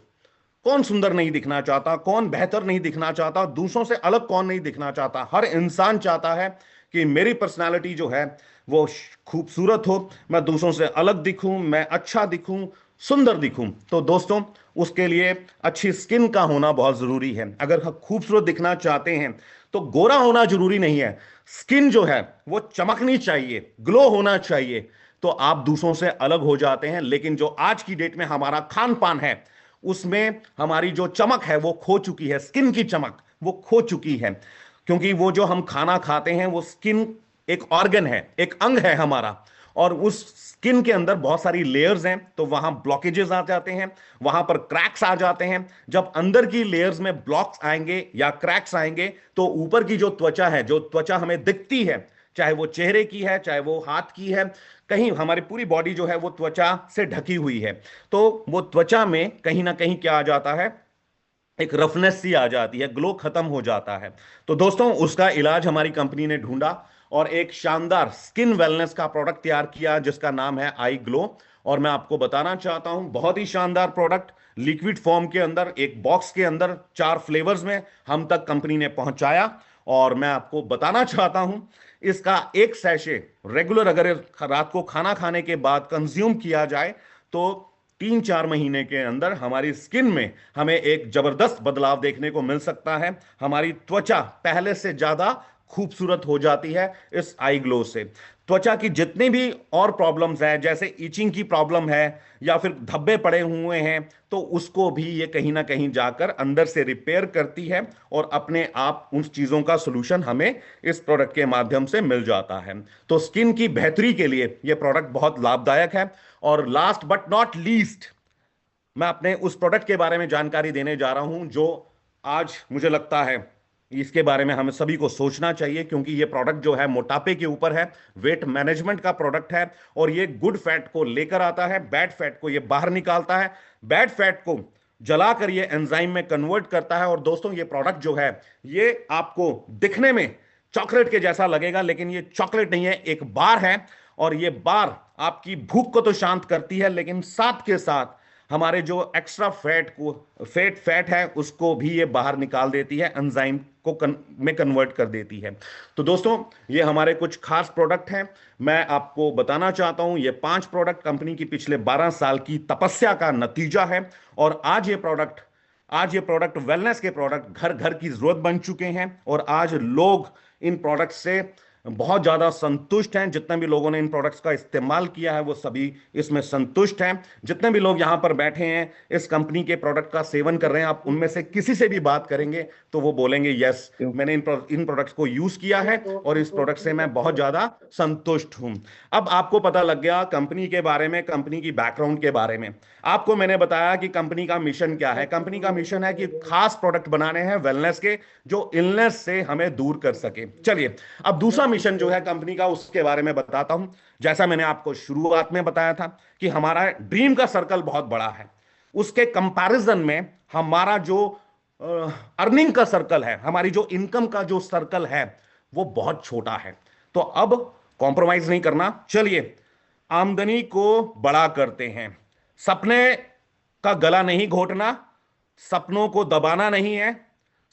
कौन सुंदर नहीं दिखना चाहता, कौन बेहतर नहीं दिखना चाहता, दूसरों से अलग कौन नहीं दिखना चाहता। हर इंसान चाहता है कि मेरी पर्सनालिटी जो है वो खूबसूरत हो, मैं दूसरों से अलग दिखूं, मैं अच्छा दिखूं, सुंदर दिखूं। तो दोस्तों उसके लिए अच्छी स्किन का होना बहुत जरूरी है। अगर हम खूबसूरत दिखना चाहते हैं तो गोरा होना जरूरी नहीं है, स्किन जो है वो चमकनी चाहिए, ग्लो होना चाहिए, तो आप दूसरों से अलग हो जाते हैं। लेकिन जो आज की डेट में हमारा खान पान है उसमें हमारी जो चमक है वो खो चुकी है, स्किन की चमक वो खो चुकी है, क्योंकि वो जो हम खाना खाते हैं वो स्किन एक ऑर्गन है, एक अंग है हमारा, और उस स्किन के अंदर बहुत सारी लेयर्स हैं, तो वहां ब्लॉकेजेस आ जाते हैं, वहां पर क्रैक्स आ जाते हैं। जब अंदर की लेयर्स में ब्लॉक्स आएंगे या क्रैक्स आएंगे तो ऊपर की जो त्वचा है, जो त्वचा हमें दिखती है, चाहे वो चेहरे की है चाहे वो हाथ की है, कहीं हमारी पूरी बॉडी जो है वो त्वचा से ढकी हुई है, तो वो त्वचा में कहीं ना कहीं क्या आ जाता है, एक रफनेस सी आ जाती है, ग्लो खत्म हो जाता है। तो दोस्तों उसका इलाज हमारी कंपनी ने ढूंढा और एक शानदार स्किन वेलनेस का प्रोडक्ट तैयार किया जिसका नाम है आई ग्लो। और मैं आपको बताना चाहता हूं बहुत ही शानदार प्रोडक्ट, लिक्विड फॉर्म के अंदर, एक बॉक्स के अंदर, 4 फ्लेवर्स में हम तक कंपनी ने पहुंचाया। और मैं आपको बताना चाहता हूं इसका एक सैशे रेगुलर अगर रात को खाना खाने के बाद कंज्यूम किया जाए तो 3 4 महीने के अंदर हमारी स्किन में हमें एक जबरदस्त बदलाव देखने को मिल सकता है। हमारी त्वचा पहले से ज्यादा खूबसूरत हो जाती है इस आई ग्लो से। त्वचा की जितनी भी और प्रॉब्लम्स हैं, जैसे इचिंग की प्रॉब्लम है या फिर धब्बे पड़े हुए हैं, तो उसको भी ये कहीं ना कहीं जाकर अंदर से रिपेयर करती है और अपने आप उन चीजों का सोल्यूशन हमें इस प्रोडक्ट के माध्यम से मिल जाता है। तो स्किन की बेहतरी के लिए ये प्रोडक्ट बहुत लाभदायक है। और लास्ट बट नॉट लीस्ट, मैं अपने उस प्रोडक्ट के बारे में जानकारी देने जा रहा हूं जो आज मुझे लगता है इसके बारे में हमें सभी को सोचना चाहिए, क्योंकि ये प्रोडक्ट जो है मोटापे के ऊपर है, वेट मैनेजमेंट का प्रोडक्ट है, और ये गुड फैट को लेकर आता है, बैड फैट को ये बाहर निकालता है, बैड फैट को जलाकर ये एंजाइम में कन्वर्ट करता है। और दोस्तों ये प्रोडक्ट जो है ये आपको दिखने में चॉकलेट के जैसा लगेगा, लेकिन ये चॉकलेट नहीं है, एक बार है। और ये बार आपकी भूख को तो शांत करती है, लेकिन साथ के साथ हमारे जो एक्स्ट्रा फैट है उसको भी ये बाहर निकाल देती है, एंजाइम को में कन्वर्ट कर देती है। तो दोस्तों ये हमारे कुछ खास प्रोडक्ट हैं। मैं आपको बताना चाहता हूं ये 5 प्रोडक्ट कंपनी की पिछले 12 साल की तपस्या का नतीजा है। और आज ये प्रोडक्ट वेलनेस के प्रोडक्ट घर घर की जरूरत बन चुके हैं, और आज लोग इन प्रोडक्ट से बहुत ज्यादा संतुष्ट हैं। जितने भी लोगों ने इन प्रोडक्ट्स का इस्तेमाल किया है वो सभी इसमें संतुष्ट हैं। जितने भी लोग यहां पर बैठे हैं इस कंपनी के प्रोडक्ट का सेवन कर रहे हैं, आप उनमें से किसी से भी बात करेंगे तो वो बोलेंगे यस, मैंने इन प्रोडक्ट्स को यूज किया है और इस प्रोडक्ट से मैं बहुत ज्यादा संतुष्ट हूं। अब आपको पता लग गया कंपनी के बारे में, कंपनी की बैकग्राउंड के बारे में। आपको मैंने बताया कि कंपनी का मिशन क्या है। कंपनी का मिशन है कि खास प्रोडक्ट बनाने हैं वेलनेस के जो इलनेस से हमें दूर कर सके। चलिए अब दूसरा मिशन जो है कंपनी का उसके बारे में बताता हूं। जैसा मैंने आपको शुरुआत में बताया था कि हमारा ड्रीम का सर्कल बहुत बड़ा है, उसके कंपैरिजन में हमारा जो अर्निंग का सर्कल है, हमारी जो इनकम का जो सर्कल है वो बहुत छोटा है। तो अब कॉम्प्रोमाइज नहीं करना, चलिए आमदनी को बड़ा करते हैं। सपने का गला नहीं घोटना, सपनों को दबाना नहीं है,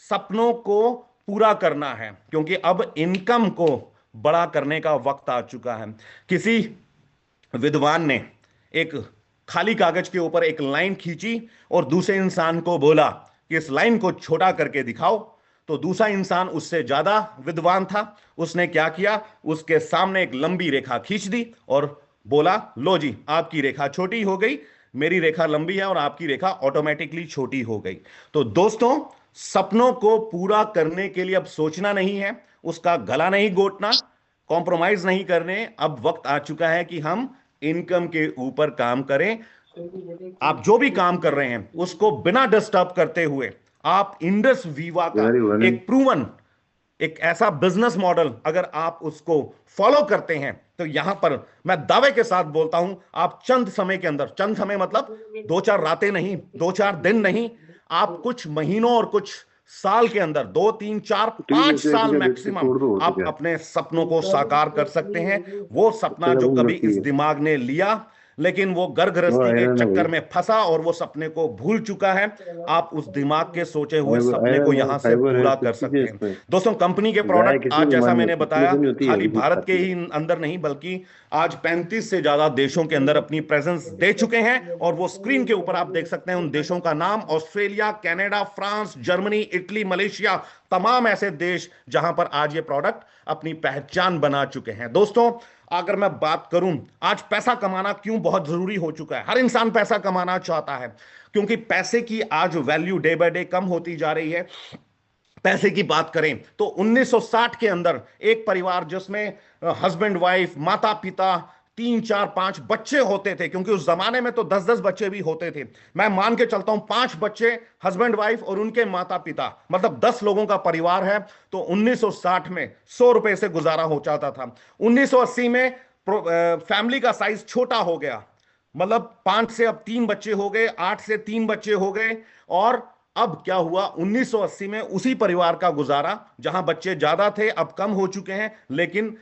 सपनों को पूरा करना है, क्योंकि अब इनकम को बड़ा करने का वक्त आ चुका है। किसी विद्वान ने एक खाली कागज के ऊपर एक लाइन खींची और दूसरे इंसान को बोला कि इस लाइन को छोटा करके दिखाओ। तो दूसरा इंसान उससे ज्यादा विद्वान था, उसने क्या किया, उसके सामने एक लंबी रेखा खींच दी और बोला, लो जी आपकी रेखा छोटी हो गई, मेरी रेखा लंबी है और आपकी रेखा ऑटोमेटिकली छोटी हो गई। तो दोस्तों, सपनों को पूरा करने के लिए अब सोचना नहीं है, उसका गला नहीं घोटना, कॉम्प्रोमाइज नहीं करने। अब वक्त आ चुका है कि हम इनकम के ऊपर काम करें। आप जो भी काम कर रहे हैं उसको बिना डिस्टर्ब करते हुए आप इंडस वीवा का एक प्रूवन, एक ऐसा बिजनेस मॉडल अगर आप उसको फॉलो करते हैं तो यहां पर मैं दावे के साथ बोलता हूं, आप चंद समय के अंदर, चंद समय मतलब 2-4 रातें नहीं, 2-4 दिन नहीं, आप कुछ महीनों और कुछ साल के अंदर, 2-3-4-5 साल मैक्सिमम आप अपने सपनों को साकार कर सकते हैं। वो सपना जो कभी इस दिमाग ने लिया लेकिन वो घर गृहस्थी के चक्कर में फंसा और वो सपने को भूल चुका है, आप उस दिमाग के सोचे हुए सपने को यहां से पूरा कर सकते हैं। दोस्तों, कंपनी के प्रोडक्ट आज जैसा मैंने बताया खाली भारत के ही अंदर नहीं बल्कि आज 35 से ज्यादा देशों के अंदर अपनी प्रेजेंस दे चुके हैं। और वो स्क्रीन के ऊपर आप देख सकते हैं उन देशों का नाम, Australia, Canada, France, Germany, Italy, Malaysia, तमाम ऐसे देश जहां पर आज ये प्रोडक्ट अपनी पहचान बना चुके हैं। दोस्तों, अगर मैं बात करूं आज पैसा कमाना क्यों बहुत जरूरी हो चुका है, हर इंसान पैसा कमाना चाहता है क्योंकि पैसे की आज वैल्यू डे बाय डे कम होती जा रही है। पैसे की बात करें तो 1960 के अंदर एक परिवार जिसमें हस्बैंड वाइफ, माता पिता, 3-4-5 बच्चे होते थे, क्योंकि उस जमाने में तो 10-10 बच्चे भी होते थे, मैं मान के चलता हूं 5 बच्चे, हस्बैंड वाइफ और उनके माता पिता, मतलब 10 लोगों का परिवार है, तो 1960 में 100 रुपए से गुजारा हो जाता था। 1980 में फैमिली का साइज छोटा हो गया, मतलब 5 से अब 3 बच्चे हो गए, 8 से 3 बच्चे हो गए। और अब क्या हुआ, 1980 में उसी परिवार का गुजारा, जहां बच्चे ज्यादा थे अब कम हो चुके हैं, लेकिन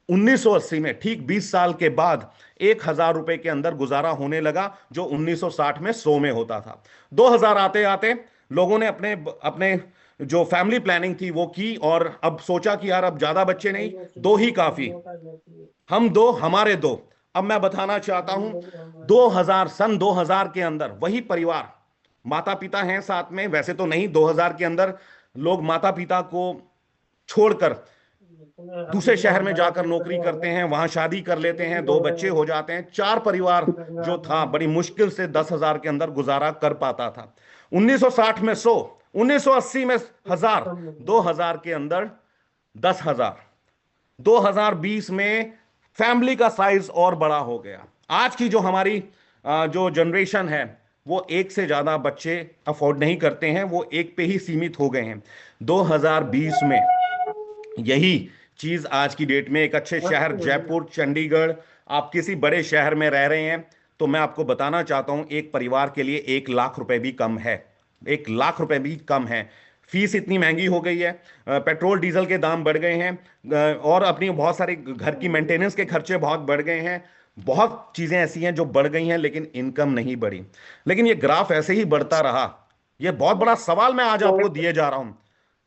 1980 में ठीक 20 साल के बाद 1,000 रुपए के अंदर गुजारा होने लगा, जो 1960 में 100 में होता था। 2000 आते आते लोगों ने अपने अपने जो फैमिली प्लानिंग थी वो की और अब सोचा कि यार अब ज्यादा बच्चे नहीं, 2 ही काफी, हम 2 हमारे 2। अब मैं बताना चाहता हूं 2000 के अंदर वही परिवार, माता पिता हैं साथ में, वैसे तो नहीं, 2000 के अंदर लोग माता पिता को छोड़कर दूसरे शहर में जाकर नौकरी करते हैं, वहां शादी कर लेते हैं, 2 बच्चे हो जाते हैं। 4 परिवार जो था बड़ी मुश्किल से 10,000 के अंदर गुजारा कर पाता था। 1960 में 100, 1980 में 1000, 2000 के अंदर 10,000, 2020 में फैमिली का साइज और बड़ा हो गया। आज की जो हमारी जो जनरेशन है वो एक से ज्यादा बच्चे अफोर्ड नहीं करते हैं, वो एक पे ही सीमित हो गए हैं। 2020 में यही चीज आज की डेट में एक अच्छे शहर, जयपुर, चंडीगढ़, आप किसी बड़े शहर में रह रहे हैं तो मैं आपको बताना चाहता हूं एक परिवार के लिए 1,00,000 रुपए भी कम है, 1,00,000 रुपए भी कम है। फीस इतनी महंगी हो गई है, पेट्रोल डीजल के दाम बढ़ गए हैं, और अपनी बहुत सारे घर की मेंटेनेंस के खर्चे बहुत बढ़ गए हैं, बहुत चीजें ऐसी हैं जो बढ़ गई हैं लेकिन इनकम नहीं बढ़ी। लेकिन ये ग्राफ ऐसे ही बढ़ता रहा, ये बहुत बड़ा सवाल मैं आज आपको दिए जा रहा हूं।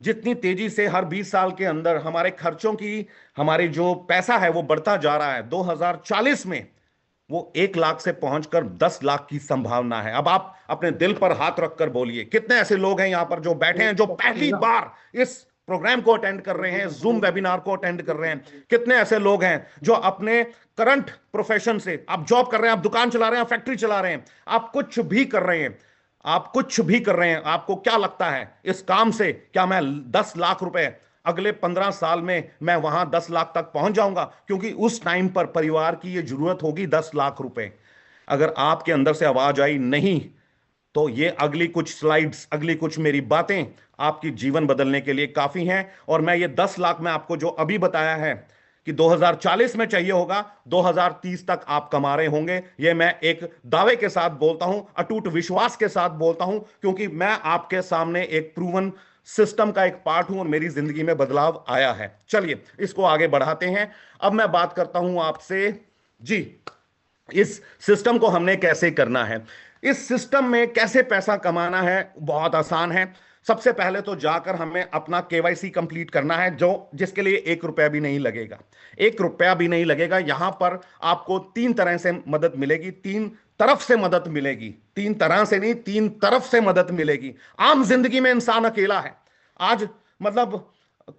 जितनी तेजी से हर 20 साल के अंदर हमारे खर्चों की, हमारे जो पैसा है वो बढ़ता जा रहा है, 2040 में वो 1,00,000 से पहुंचकर 10,00,000 की संभावना है। अब आप अपने दिल पर हाथ रखकर बोलिए, कितने ऐसे लोग हैं यहां पर जो बैठे हैं, जो पहली बार इस प्रोग्राम को अटेंड कर रहे हैं, जूम वेबिनार को अटेंड कर रहे हैं? कितने ऐसे लोग हैं जो अपने करंट प्रोफेशन से, आप जॉब कर रहे हैं, आप दुकान चला रहे हैं, आप फैक्ट्री चला रहे हैं, आप कुछ भी कर रहे हैं, आप कुछ भी कर रहे हैं, आपको क्या लगता है इस काम से क्या मैं 10,00,000 रुपए अगले 15 साल में मैं वहां 10,00,000 तक पहुंच जाऊंगा? क्योंकि उस टाइम पर परिवार की ये जरूरत होगी 10,00,000 रुपए। अगर आपके अंदर से आवाज आई नहीं तो ये अगली कुछ स्लाइड्स, अगली कुछ मेरी बातें आपकी जीवन बदलने के लिए काफी हैं। और मैं ये 10,00,000 में आपको जो अभी बताया है, कि 2040 में चाहिए होगा, 2030 तक आप कमा रहे होंगे। ये मैं एक दावे के साथ बोलता हूं, अटूट विश्वास के साथ बोलता हूं, क्योंकि मैं आपके सामने एक प्रूवन सिस्टम का एक पार्ट हूं और मेरी जिंदगी में बदलाव आया है। चलिए इसको आगे बढ़ाते हैं। अब मैं बात करता हूं आपसे जी, इस सिस्टम को हमने कैसे करना है, इस सिस्टम में कैसे पैसा कमाना है। बहुत आसान है। सबसे पहले तो जाकर हमें अपना केवाईसी कंप्लीट करना है, जो जिसके लिए 1 रुपया भी नहीं लगेगा। 1 रुपया भी नहीं लगेगा। यहां पर आपको 3 तरह से मदद मिलेगी, 3 तरफ से मदद मिलेगी। 3 तरह से नहीं, 3 तरफ से मदद मिलेगी। आम जिंदगी में इंसान अकेला है आज, मतलब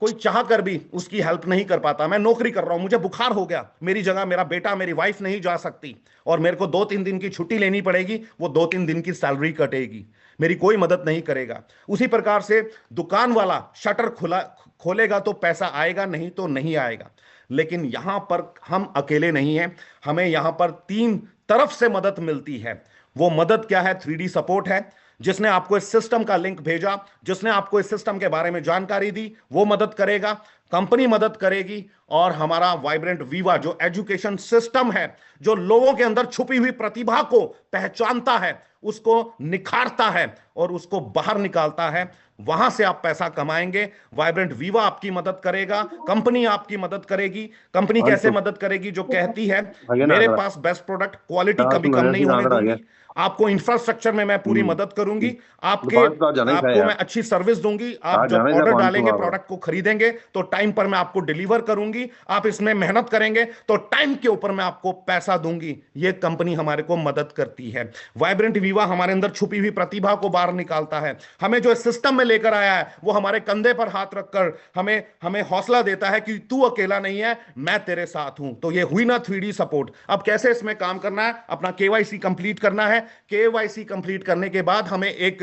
कोई चाह कर भी उसकी हेल्प नहीं कर पाता। मैं नौकरी कर रहा हूं, मुझे बुखार हो गया, मेरी जगह मेरा बेटा मेरी वाइफ नहीं जा सकती और मेरे को 2-3 दिन की छुट्टी लेनी पड़ेगी, वो 2-3 दिन की सैलरी कटेगी, मेरी कोई मदद नहीं करेगा। उसी प्रकार से दुकान वाला शटर खुला खोलेगा तो पैसा आएगा, नहीं तो नहीं आएगा। लेकिन यहां पर हम अकेले नहीं हैं, हमें यहां पर 3 तरफ से मदद मिलती है। वो मदद क्या है? 3D सपोर्ट है। जिसने आपको इस सिस्टम का लिंक भेजा, जिसने आपको इस सिस्टम के बारे में जानकारी दी, वो मदद करेगा। कंपनी मदद करेगी। और हमारा वाइब्रेंट वीवा जो एजुकेशन सिस्टम है, जो लोगों के अंदर छुपी हुई प्रतिभा को पहचानता है, उसको निखारता है और उसको बाहर निकालता है, वहां से आप पैसा कमाएंगे। वाइब्रेंट वीवा आपकी मदद करेगा, कंपनी आपकी मदद करेगी। कंपनी कैसे मदद करेगी? जो कहती है मेरे पास बेस्ट प्रोडक्ट, क्वालिटी कभी कम नहीं होने दूंगी, आपको इंफ्रास्ट्रक्चर में मैं पूरी मदद करूंगी, आपको मैं अच्छी सर्विस दूंगी, आप जब ऑर्डर डालेंगे, प्रोडक्ट को खरीदेंगे तो टाइम पर मैं आपको डिलीवर करूंगी, आप इसमें मेहनत करेंगे तो टाइम के ऊपर मैं आपको पैसा दूंगी। ये कंपनी हमारे को मदद करती है। वाइब्रेंट वीवा हमारे अंदर छुपी हुई प्रतिभा को बाहर निकालता है। हमें जो सिस्टम में लेकर आया है, वो हमारे कंधे पर हाथ रखकर हमें हमें हौसला देता है कि तू अकेला नहीं है, मैं तेरे साथ हूं। तो ये हुई ना 3D सपोर्ट। अब कैसे इसमें काम करना है? अपना केवाईसी कंप्लीट करना है। केवाईसी कंप्लीट करने के बाद हमें एक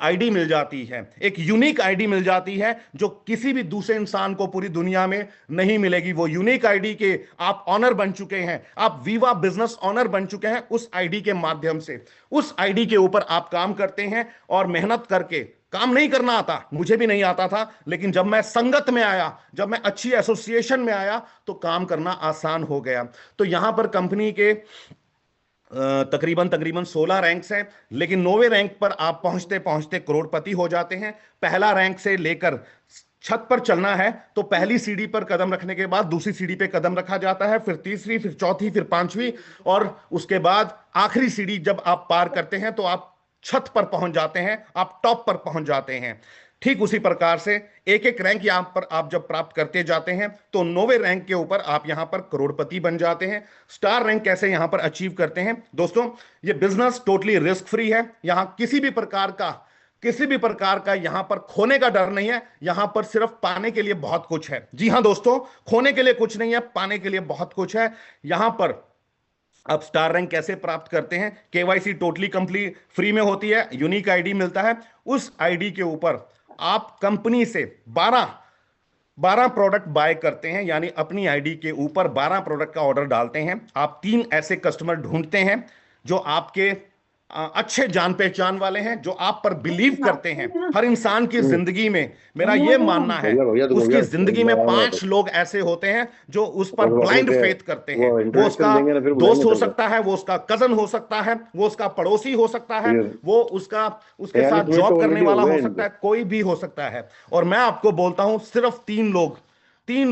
आईडी मिल जाती है, एक यूनिक आईडी मिल जाती है, जो किसी भी दूसरे इंसान को पूरी दुनिया में नहीं मिलेगी। वो यूनिक आईडी के आप ऑनर बन चुके हैं, आप वीवा बिजनेस ऑनर बन चुके हैं उस आईडी के माध्यम से। उस आईडी के ऊपर आप काम करते हैं और मेहनत करके। काम नहीं करना आता, मुझे भी नहीं आता था, लेकिन जब मैं संगत में आया, जब मैं अच्छी एसोसिएशन में आया, तो काम करना आसान हो गया। तो यहां पर कंपनी के तकरीबन तकरीबन 16 रैंक्स हैं, लेकिन 9वें रैंक पर आप पहुंचते पहुंचते करोड़पति हो जाते हैं। पहला रैंक से लेकर छत पर चलना है तो पहली सीढ़ी पर कदम रखने के बाद दूसरी सीढ़ी पे कदम रखा जाता है, फिर तीसरी, फिर चौथी, फिर पांचवी, और उसके बाद आखिरी सीढ़ी जब आप पार करते हैं तो आप छत पर पहुंच जाते हैं, आप टॉप पर पहुंच जाते हैं। ठीक उसी प्रकार से एक एक रैंक यहां पर आप जब प्राप्त करते जाते हैं तो 9वें रैंक के ऊपर आप यहां पर करोड़पति बन जाते हैं। स्टार रैंक कैसे यहां पर अचीव करते हैं दोस्तों? ये बिजनेस टोटली रिस्क फ्री है। यहां किसी भी प्रकार का यहां पर खोने का डर नहीं है। यहां पर सिर्फ पाने के लिए बहुत कुछ है। जी हां दोस्तों, खोने के लिए कुछ नहीं है, पाने के लिए बहुत कुछ है। यहां पर अब स्टार रैंक कैसे प्राप्त करते हैं? केवाईसी टोटली कंप्लीट फ्री में होती है, यूनिक आईडी मिलता है। उस आईडी के ऊपर आप कंपनी से 12 प्रोडक्ट बाय करते हैं, यानी अपनी आईडी के ऊपर 12 प्रोडक्ट का ऑर्डर डालते हैं। आप 3 ऐसे कस्टमर ढूंढते हैं जो आपके अच्छे जान पहचान वाले हैं, जो आप पर बिलीव करते हैं। हर इंसान की जिंदगी में मेरा यह मानना है, उसकी जिंदगी में 5 लोग ऐसे होते हैं जो उस पर ब्लाइंड फेथ करते हैं। वो उसका दोस्त हो सकता है, वो उसका कजन हो सकता है, वो उसका पड़ोसी हो सकता है, वो उसके साथ जॉब करने वाला हो सकता है, कोई भी हो सकता है। और मैं आपको बोलता हूं, सिर्फ 3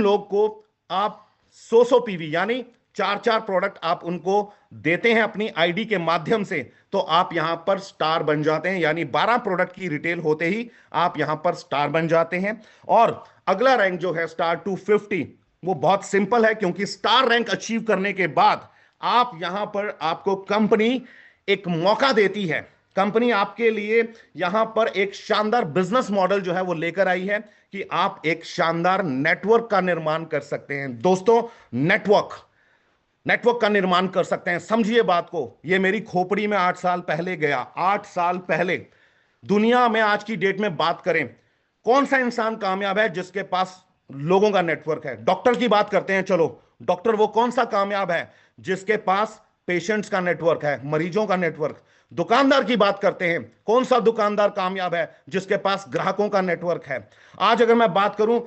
लोग को आप 100 पीवी यानी 4 प्रोडक्ट आप उनको देते हैं अपनी आईडी के माध्यम से, तो आप यहां पर स्टार बन जाते हैं। यानी 12 प्रोडक्ट की रिटेल होते ही आप यहां पर स्टार बन जाते हैं। और अगला रैंक जो है स्टार 250, वो बहुत सिंपल है, क्योंकि स्टार रैंक अचीव करने के बाद आप यहां पर आपको कंपनी एक मौका देती है। कंपनी आपके लिए यहां पर एक शानदार बिजनेस मॉडल जो है वो लेकर आई है कि आप एक शानदार नेटवर्क का निर्माण कर सकते हैं। दोस्तों, नेटवर्क का निर्माण कर सकते हैं। समझिए बात को, यह मेरी खोपड़ी में 8 साल पहले गया। 8 साल पहले दुनिया में आज की डेट में बात करें, कौन सा इंसान कामयाब है जिसके पास लोगों का नेटवर्क है? डॉक्टर की बात करते हैं, चलो डॉक्टर वो कौन सा कामयाब है जिसके पास पेशेंट्स का नेटवर्क है, मरीजों का नेटवर्क। दुकानदार की बात करते हैं, कौन सा दुकानदार कामयाब है जिसके पास ग्राहकों का नेटवर्क है। आज अगर मैं बात करूं,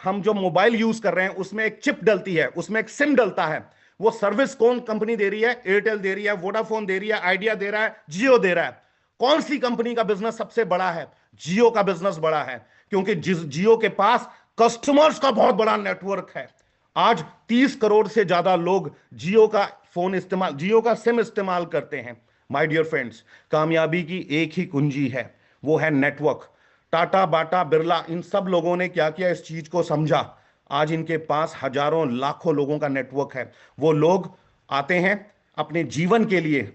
हम जो मोबाइल यूज कर रहे हैं उसमें एक चिप डलती है, उसमें एक सिम डलता है। वो सर्विस कौन कंपनी दे रही है? एयरटेल दे रही है, वोडाफोन दे रही है, आइडिया दे रहा है, जियो दे रहा है। कौन सी कंपनी का बिजनेस सबसे बड़ा है? जियो का बिजनेस बड़ा है, क्योंकि जिस जियो के पास कस्टमर्स का बहुत बड़ा नेटवर्क है। आज 30 करोड़ से ज्यादा लोग जियो का सिम इस्तेमाल करते हैं। माय डियर फ्रेंड्स, कामयाबी की एक ही कुंजी है, वो है नेटवर्क। टाटा, बाटा, बिरला, इन सब लोगों ने क्या किया? इस चीज को समझा। आज इनके पास हजारों लाखों लोगों का नेटवर्क है। वो लोग आते हैं अपने जीवन के लिए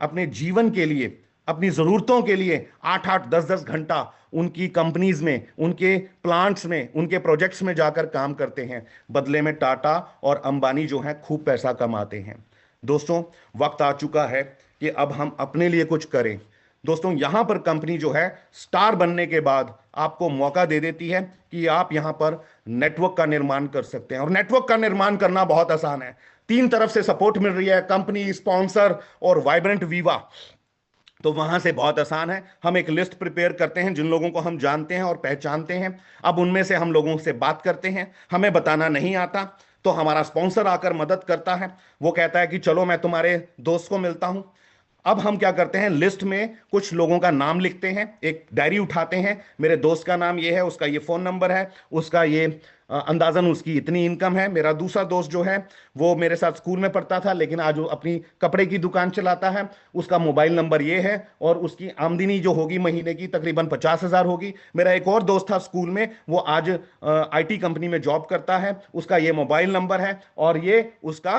अपनी जरूरतों के लिए 8-8 10-10 घंटा उनकी कंपनीज में, उनके प्लांट्स में, उनके प्रोजेक्ट्स में जाकर काम करते हैं। बदले में टाटा और अंबानी जो है खूब पैसा कमाते हैं। दोस्तों, वक्त आ चुका है कि अब हम अपने लिए कुछ करें। दोस्तों, यहां पर कंपनी जो है स्टार बनने के बाद आपको मौका दे देती है कि आप यहां पर नेटवर्क का निर्माण कर सकते हैं। और नेटवर्क का निर्माण करना बहुत आसान है। 3 तरफ से सपोर्ट मिल रही है, कंपनी, स्पॉन्सर और वाइब्रेंट वीवा। तो वहां से बहुत आसान है। हम एक लिस्ट प्रिपेयर करते हैं जिन लोगों को हम जानते हैं और पहचानते हैं। अब उनमें से हम लोगों से बात करते हैं। हमें बताना नहीं आता तो हमारा स्पॉन्सर आकर मदद करता है। वो कहता है कि चलो मैं तुम्हारे दोस्त को मिलता हूं। अब हम क्या करते हैं, लिस्ट में कुछ लोगों का नाम लिखते हैं, एक डायरी उठाते हैं, मेरे दोस्त का नाम ये है, उसका ये फोन नंबर है, उसका ये अंदाजन उसकी इतनी इनकम है। मेरा दूसरा दोस्त जो है वो मेरे साथ स्कूल में पढ़ता था लेकिन आज वो अपनी कपड़े की दुकान चलाता है, उसका मोबाइल नंबर ये है और उसकी आमदनी जो होगी महीने की तकरीबन 50,000 होगी। मेरा एक और दोस्त था स्कूल में, वो आज आईटी कंपनी में जॉब करता है, उसका ये मोबाइल नंबर है और ये उसका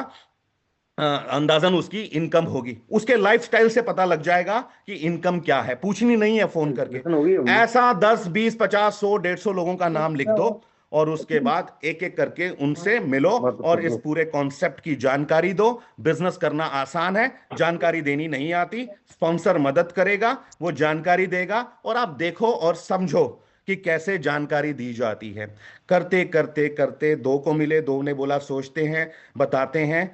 अंदाजन उसकी इनकम होगी। उसके लाइफस्टाइल से पता लग जाएगा कि इनकम क्या है, पूछनी नहीं है फोन करके। ऐसा 10 20 50 100 150 लोगों का नाम लिख दो और उसके बाद एक एक करके उनसे मिलो और इस पूरे कॉन्सेप्ट की जानकारी दो। बिजनेस करना आसान है, जानकारी देनी नहीं आती। स्पॉन्सर मदद करेगा, वो जानकारी देगा और आप देखो और समझो कि कैसे जानकारी दी जाती है। करते करते करते दो को मिले, दो ने बोला सोचते हैं बताते हैं।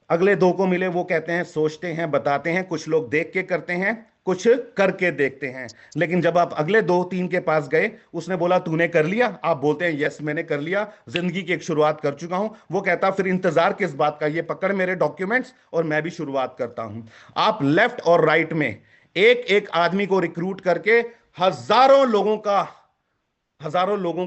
अगले दो को मिले, वो कहते हैं सोचते हैं बताते हैं। कुछ लोग देख के करते हैं, कुछ करके देखते हैं। लेकिन जब आप अगले 2-3 के पास गए, उसने बोला तूने कर लिया, आप बोलते हैं यस मैंने कर लिया, जिंदगी की एक शुरुआत कर चुका हूं। वो कहता फिर इंतजार किस बात का, ये पकड़ मेरे डॉक्यूमेंट्स और मैं भी शुरुआत करता हूं। आप लेफ्ट और राइट में एक एक आदमी को रिक्रूट करके हजारों लोगों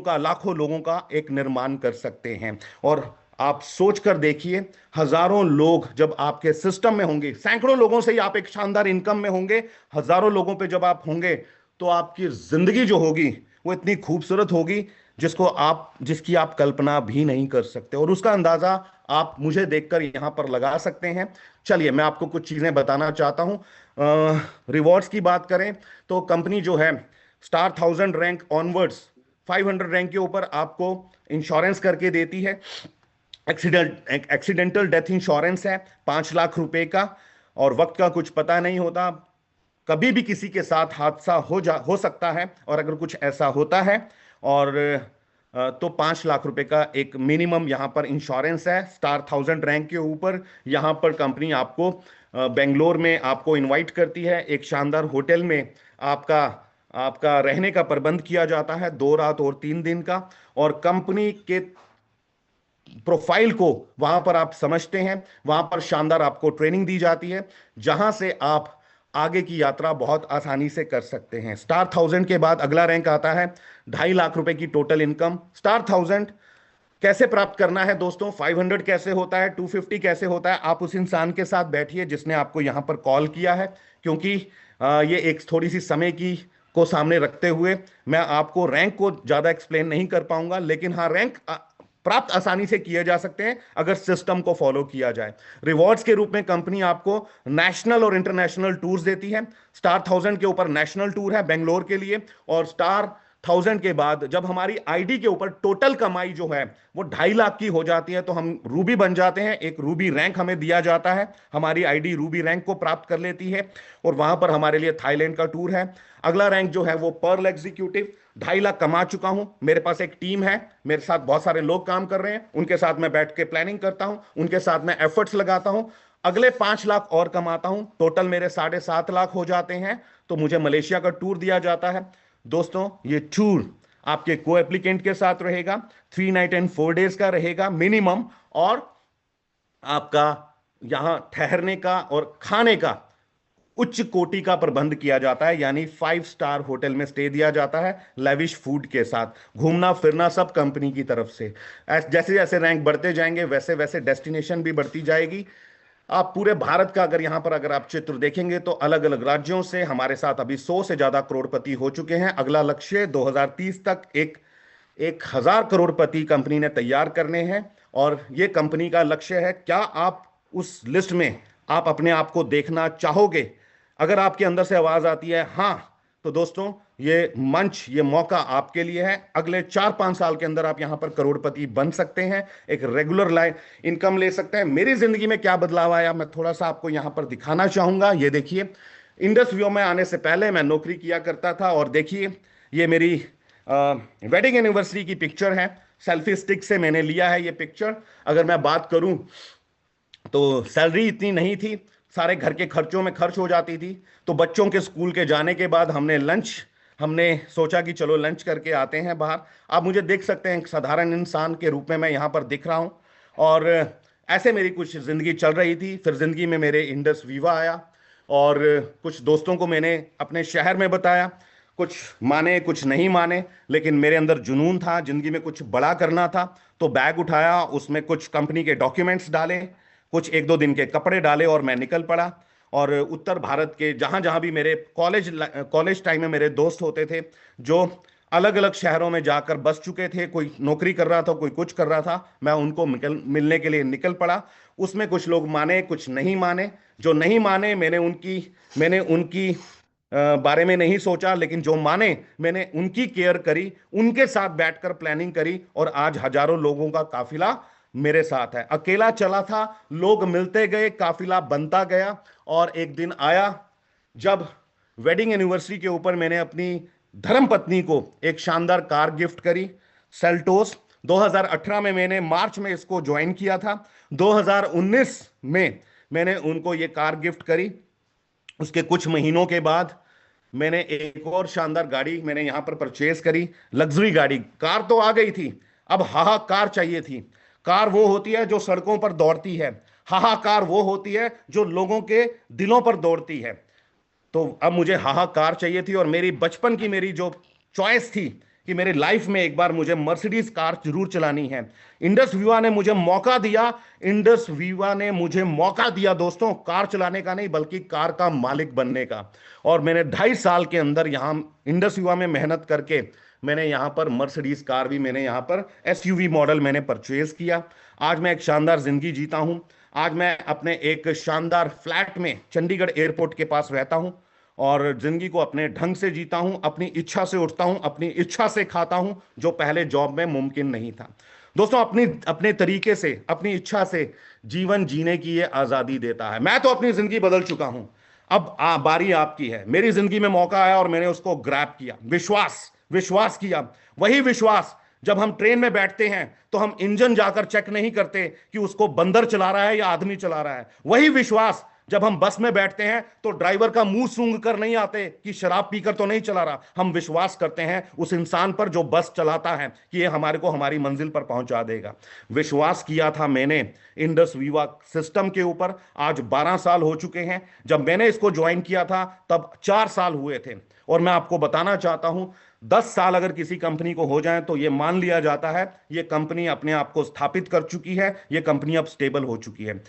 का लाखों लोगों का एक निर्माण कर सकते हैं। और आप सोच कर देखिए, हजारों लोग जब आपके सिस्टम में होंगे, सैकड़ों लोगों से ही आप एक शानदार इनकम में होंगे, हजारों लोगों पे जब आप होंगे तो आपकी जिंदगी जो होगी वो इतनी खूबसूरत होगी जिसकी आप कल्पना भी नहीं कर सकते। और उसका अंदाजा आप मुझे देखकर यहां पर लगा सकते हैं। चलिए मैं आपको कुछ चीजें बताना चाहता हूं। रिवॉर्ड्स की बात करें तो कंपनी जो है स्टार 1000 रैंक ऑनवर्ड्स 500 रैंक के ऊपर आपको इंश्योरेंस करके देती है। एक्सीडेंटल डेथ इंश्योरेंस है 5 लाख रुपए का। और वक्त का कुछ पता नहीं होता, कभी भी किसी के साथ हादसा हो सकता है। और अगर कुछ ऐसा होता है और तो 5 लाख रुपए का एक मिनिमम यहां पर इंश्योरेंस है स्टार 1000 रैंक के ऊपर। यहां पर कंपनी आपको बेंगलोर में आपको इनवाइट करती है, एक शानदार होटल में आपका आपका रहने का प्रबंध किया जाता है, 2 रात और 3 दिन का। और कंपनी के प्रोफाइल को वहां पर आप समझते हैं, वहां पर शानदार आपको ट्रेनिंग दी जाती है जहां से आप आगे की यात्रा बहुत आसानी से कर सकते हैं। स्टार 1000 के बाद अगला रैंक आता है 2.5 लाख रुपए की टोटल इनकम। स्टार 1000 कैसे प्राप्त करना है दोस्तों, 500 कैसे होता है, 250 कैसे होता है, आप उस इंसान के साथ बैठिए जिसने आपको यहां पर कॉल किया है। क्योंकि ये एक थोड़ी सी समय की को सामने रखते हुए मैं आपको रैंक को ज्यादा एक्सप्लेन नहीं कर पाऊंगा, लेकिन हाँ रैंक प्राप्त आसानी से किए जा सकते हैं अगर सिस्टम को फॉलो किया जाए। रिवॉर्ड्स के रूप में कंपनी आपको नेशनल और इंटरनेशनल टूर्स देती है। स्टार 1000 के ऊपर नेशनल टूर है बेंगलोर के लिए, और स्टार 1000 के बाद जब हमारी आईडी के ऊपर टोटल कमाई जो है वो 2.5 लाख की हो जाती है तो हम रूबी बन जाते हैं। एक रूबी रैंक हमें दिया जाता है, हमारी आईडी रूबी रैंक को प्राप्त कर लेती है और वहां पर हमारे लिए थाईलैंड का टूर है। अगला रैंक जो है वो पर्ल एग्जीक्यूटिव। 2.5 लाख कमा चुका हूं, मेरे पास एक टीम है, मेरे साथ बहुत सारे लोग काम कर रहे हैं, उनके साथ मैं बैठ के प्लानिंग करता हूं, उनके साथ मैं एफर्ट्स लगाता हूं। अगले 5 लाख और कमाता हूं, टोटल मेरे 7.5 लाख हो जाते हैं, तो मुझे मलेशिया का टूर दिया जाता है। दोस्तों ये टूर आपके को एप्लीकेंट के साथ रहेगा, 3 नाइट एंड 4 डेज का रहेगा मिनिमम, और आपका यहां ठहरने का और खाने का उच्च कोटि का प्रबंध किया जाता है, यानी 5 स्टार होटल में स्टे दिया जाता है, लेविश फूड के साथ, घूमना फिरना सब कंपनी की तरफ से। जैसे जैसे रैंक बढ़ते जाएंगे वैसे वैसे डेस्टिनेशन भी बढ़ती जाएगी। आप पूरे भारत का अगर यहां पर अगर आप चित्र देखेंगे तो अलग अलग राज्यों से हमारे साथ अभी 100 से ज्यादा करोड़पति हो चुके हैं। अगला लक्ष्य 2030 तक 1,000 करोड़पति कंपनी ने तैयार करने हैं, और ये कंपनी का लक्ष्य है। क्या आप उस लिस्ट में आप अपने आप को देखना चाहोगे? अगर आपके अंदर से आवाज आती है हाँ, तो दोस्तों ये मंच, ये मौका आपके लिए है। अगले 4-5 साल के अंदर आप यहां पर करोड़पति बन सकते हैं, एक रेगुलर लाइन इनकम ले सकते हैं। मेरी जिंदगी में क्या बदलाव आया, मैं थोड़ा सा आपको यहां पर दिखाना चाहूंगा। ये देखिए, इंडस व्यू में आने से पहले मैं नौकरी किया करता था, और देखिए ये मेरी वेडिंग एनिवर्सरी की पिक्चर है, सेल्फी स्टिक से मैंने लिया है ये पिक्चर। अगर मैं बात करूं तो सैलरी इतनी नहीं थी, सारे घर के खर्चों में खर्च हो जाती थी। तो बच्चों के स्कूल के जाने के बाद हमने सोचा कि चलो लंच करके आते हैं बाहर। आप मुझे देख सकते हैं, एक साधारण इंसान के रूप में मैं यहाँ पर दिख रहा हूँ, और ऐसे मेरी कुछ ज़िंदगी चल रही थी। फिर ज़िंदगी में मेरे इंडस वीवा आया, और कुछ दोस्तों को मैंने अपने शहर में बताया, कुछ माने कुछ नहीं माने, लेकिन मेरे अंदर जुनून था, ज़िंदगी में कुछ बड़ा करना था। तो बैग उठाया, उसमें कुछ कंपनी के डॉक्यूमेंट्स डाले, कुछ 1-2 दिन के कपड़े डाले, और मैं निकल पड़ा। और उत्तर भारत के जहां जहां भी मेरे कॉलेज टाइम में मेरे दोस्त होते थे, जो अलग अलग शहरों में जाकर बस चुके थे, कोई नौकरी कर रहा था, कोई कुछ कर रहा था, मैं उनको मिलने के लिए निकल पड़ा। उसमें कुछ लोग माने कुछ नहीं माने। जो नहीं माने मैंने उनकी बारे में नहीं सोचा, लेकिन जो माने मैंने उनकी केयर करी, उनके साथ बैठकर प्लानिंग करी, और आज हजारों लोगों का काफिला मेरे साथ है। अकेला चला था, लोग मिलते गए, काफिला बनता गया। और एक दिन आया जब वेडिंग एनिवर्सरी के ऊपर मैंने अपनी धर्म पत्नी को एक शानदार कार गिफ्ट करी, सेल्टोस। 2018 में मैंने मार्च में इसको ज्वाइन किया था, 2019 में मैंने उनको ये कार गिफ्ट करी। उसके कुछ महीनों के बाद मैंने एक और शानदार गाड़ी मैंने यहां पर परचेज करी, लग्जरी गाड़ी। कार तो आ गई थी, अब हाहाकार चाहिए थी। कार वो होती है जो सड़कों पर दौड़ती है, हाहाकार वो होती है जो लोगों के दिलों पर दौड़ती है। तो अब मुझे हाहाकार चाहिए थी, और मेरी बचपन की मेरी जो चॉइस थी कि मेरी लाइफ में एक बार मुझे मर्सिडीज कार जरूर चलानी है। इंडस वीवा ने मुझे मौका दिया, इंडस वीवा ने मुझे मौका दिया दोस्तों, कार चलाने का नहीं बल्कि कार का मालिक बनने का। और मैंने 2.5 साल के अंदर यहां इंडस वीवा में मेहनत करके मैंने यहां पर मर्सिडीज कार भी, मैंने यहां पर एसयूवी मॉडल मैंने परचेज किया। आज मैं एक शानदार जिंदगी जीता हूं। आज मैं अपने एक शानदार फ्लैट में चंडीगढ़ एयरपोर्ट के पास रहता हूं, और जिंदगी को अपने ढंग से जीता हूं, अपनी इच्छा से उठता हूं, अपनी इच्छा से खाता हूं, जो पहले जॉब में मुमकिन नहीं था। दोस्तों अपनी अपने तरीके से, अपनी इच्छा से जीवन जीने की ये आजादी देता है। मैं तो अपनी जिंदगी बदल चुका हूं, अब बारी आपकी है। मेरी जिंदगी में मौका आया और मैंने उसको ग्रैब किया, विश्वास विश्वास किया। वही विश्वास, जब हम ट्रेन में बैठते हैं तो हम इंजन जाकर चेक नहीं करते कि उसको बंदर चला रहा है या आदमी चला रहा है। वही विश्वास, जब हम बस में बैठते हैं तो ड्राइवर का मुंह सूंघ कर नहीं आते कि शराब पीकर तो नहीं चला रहा। हम विश्वास करते हैं उस इंसान पर जो बस चलाता है कि ये हमारे को हमारी मंजिल पर पहुंचा देगा। विश्वास किया था मैंने इंडस वीवा सिस्टम के ऊपर। आज 12 साल हो चुके हैं। जब मैंने इसको ज्वाइन किया था तब 4 साल हुए थे। और मैं आपको बताना चाहता हूं, 10 साल अगर किसी कंपनी को हो जाए तो यह मान लिया जाता है यह कंपनी अपने आप को स्थापित कर चुकी है, यह कंपनी अब स्टेबल हो चुकी है।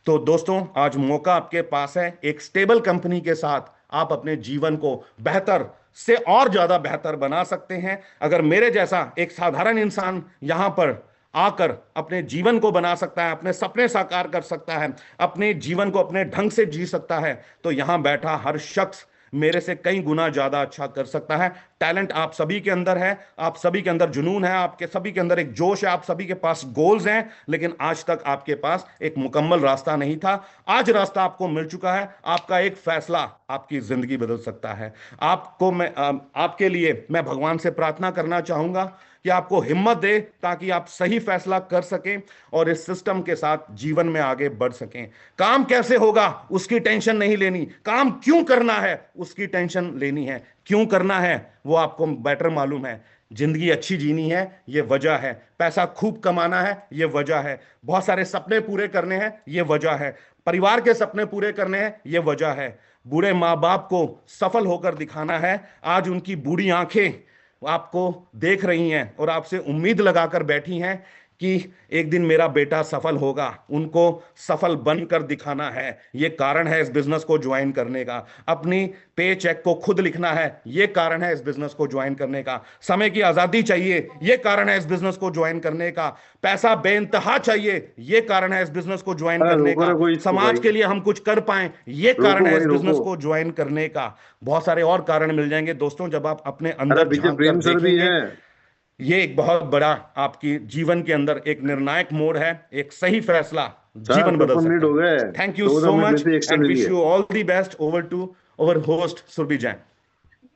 तो दोस्तों आज मौका आपके पास है, एक स्टेबल कंपनी के साथ आप अपने जीवन को बेहतर से और ज्यादा बेहतर बना सकते हैं। अगर मेरे जैसा एक साधारण इंसान यहां पर आकर अपने जीवन को बना सकता है, अपने सपने साकार कर सकता है, अपने जीवन को अपने ढंग से जी सकता है, तो यहां बैठा हर शख्स मेरे से कई गुना ज्यादा अच्छा कर सकता है। टैलेंट आप सभी के अंदर है, आप सभी के अंदर जुनून है, आपके सभी के अंदर एक जोश है, आप सभी के पास गोल्स हैं, लेकिन आज तक आपके पास एक मुकम्मल रास्ता नहीं था। आज रास्ता आपको मिल चुका है। आपका एक फैसला आपकी जिंदगी बदल सकता है। आपको मैं आपके लिए मैं भगवान से प्रार्थना करना चाहूंगा कि आपको हिम्मत दे ताकि आप सही फैसला कर सकें और इस सिस्टम के साथ जीवन में आगे बढ़ सकें। काम कैसे होगा उसकी टेंशन नहीं लेनी, काम क्यों करना है उसकी टेंशन लेनी है। क्यों करना है वो आपको बेटर मालूम है। जिंदगी अच्छी जीनी है ये वजह है, पैसा खूब कमाना है ये वजह है, बहुत सारे सपने पूरे करने हैं ये वजह है, परिवार के सपने पूरे करने हैं ये वजह है, बूढ़े माँ बाप को सफल होकर दिखाना है। आज उनकी बूढ़ी आंखें आपको देख रही हैं और आपसे उम्मीद लगाकर बैठी हैं कि एक दिन मेरा बेटा सफल होगा, उनको सफल बनकर दिखाना है। ये कारण है इस बिजनेस को ज्वाइन करने का। अपनी पे चेक को खुद लिखना है, ये कारण है इस बिजनेस को ज्वाइन करने का। समय की आजादी चाहिए, ये कारण है इस बिजनेस को ज्वाइन करने का। पैसा बेइंतहा चाहिए, ये कारण है इस बिजनेस को ज्वाइन अरे करने रोको का। रे कोई इसको समाज भाई, के लिए हम कुछ कर पाए, ये कारण रोको है भाई इस बिजनेस रोको। को ज्वाइन करने का। बहुत सारे और कारण मिल जाएंगे दोस्तों जब आप अपने अरे अंदर पीछे झांक कर प्रेम सर भी देखेंगे। हैं। ये एक बहुत बड़ा आपकी जीवन के अंदर एक निर्णायक मोड़ है। एक सही फैसला सर जीवन बदल 54 मिनट सकता हो है। गए, thank you so 14 minute much लेते एक्स्ट्रा एंड ले विश लिए। You all the best. Over to our host Surabhi Jain.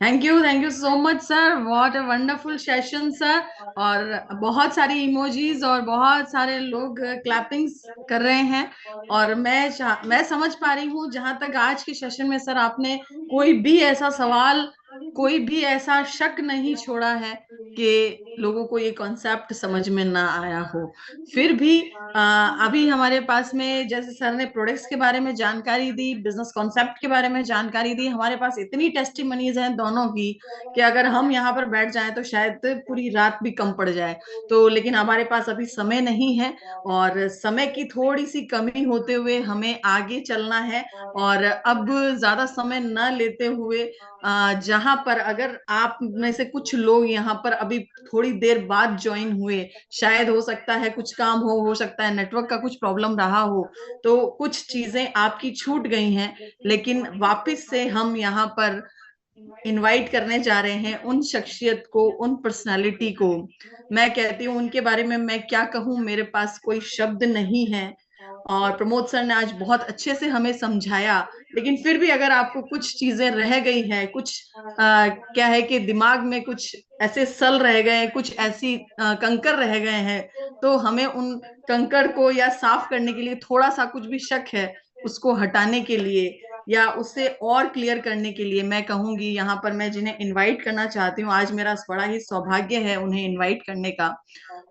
Thank you so much sir, what a wonderful session sir. और बहुत सारी इमोजीज और बहुत सारे लोग क्लैपिंग्स कर रहे हैं। और मैं समझ पा रही हूँ जहां तक आज के सेशन में सर आपने कोई भी ऐसा सवाल, कोई भी ऐसा शक नहीं छोड़ा है कि लोगों को ये कॉन्सेप्ट समझ में ना आया हो। फिर भी अभी हमारे पास में जैसे सर ने प्रोडक्ट्स के बारे में जानकारी दी, बिजनेस कॉन्सेप्ट के बारे में जानकारी दी, हमारे पास इतनी टेस्टिमनीज हैं दोनों की कि अगर हम यहाँ पर बैठ जाएं तो शायद पूरी रात भी कम पड़ जाए। तो लेकिन हमारे पास अभी समय नहीं है और समय की थोड़ी सी कमी होते हुए हमें आगे चलना है। और अब ज्यादा समय न लेते हुए जहां पर अगर आप में से कुछ लोग यहाँ पर अभी थोड़ी देर बाद ज्वाइन हुए, शायद हो सकता है कुछ काम हो सकता है नेटवर्क का कुछ प्रॉब्लम रहा हो, तो कुछ चीजें आपकी छूट गई हैं। लेकिन वापस से हम यहाँ पर इनवाइट करने जा रहे हैं उन शख्सियत को, उन पर्सनालिटी को। मैं कहती हूँ उनके बारे में मैं क्या कहूँ, मेरे पास कोई शब्द नहीं है। और प्रमोद सर ने आज बहुत अच्छे से हमें समझाया। लेकिन फिर भी अगर आपको कुछ चीजें रह गई हैं, कुछ क्या है कि दिमाग में कुछ ऐसे सल रह गए हैं, कुछ ऐसी कंकर रह गए हैं, तो हमें उन कंकर को या साफ करने के लिए, थोड़ा सा कुछ भी शक है उसको हटाने के लिए या उससे और क्लियर करने के लिए, मैं कहूंगी यहाँ पर मैं जिन्हें इनवाइट करना चाहती हूँ, आज मेरा बड़ा ही सौभाग्य है उन्हें इनवाइट करने का।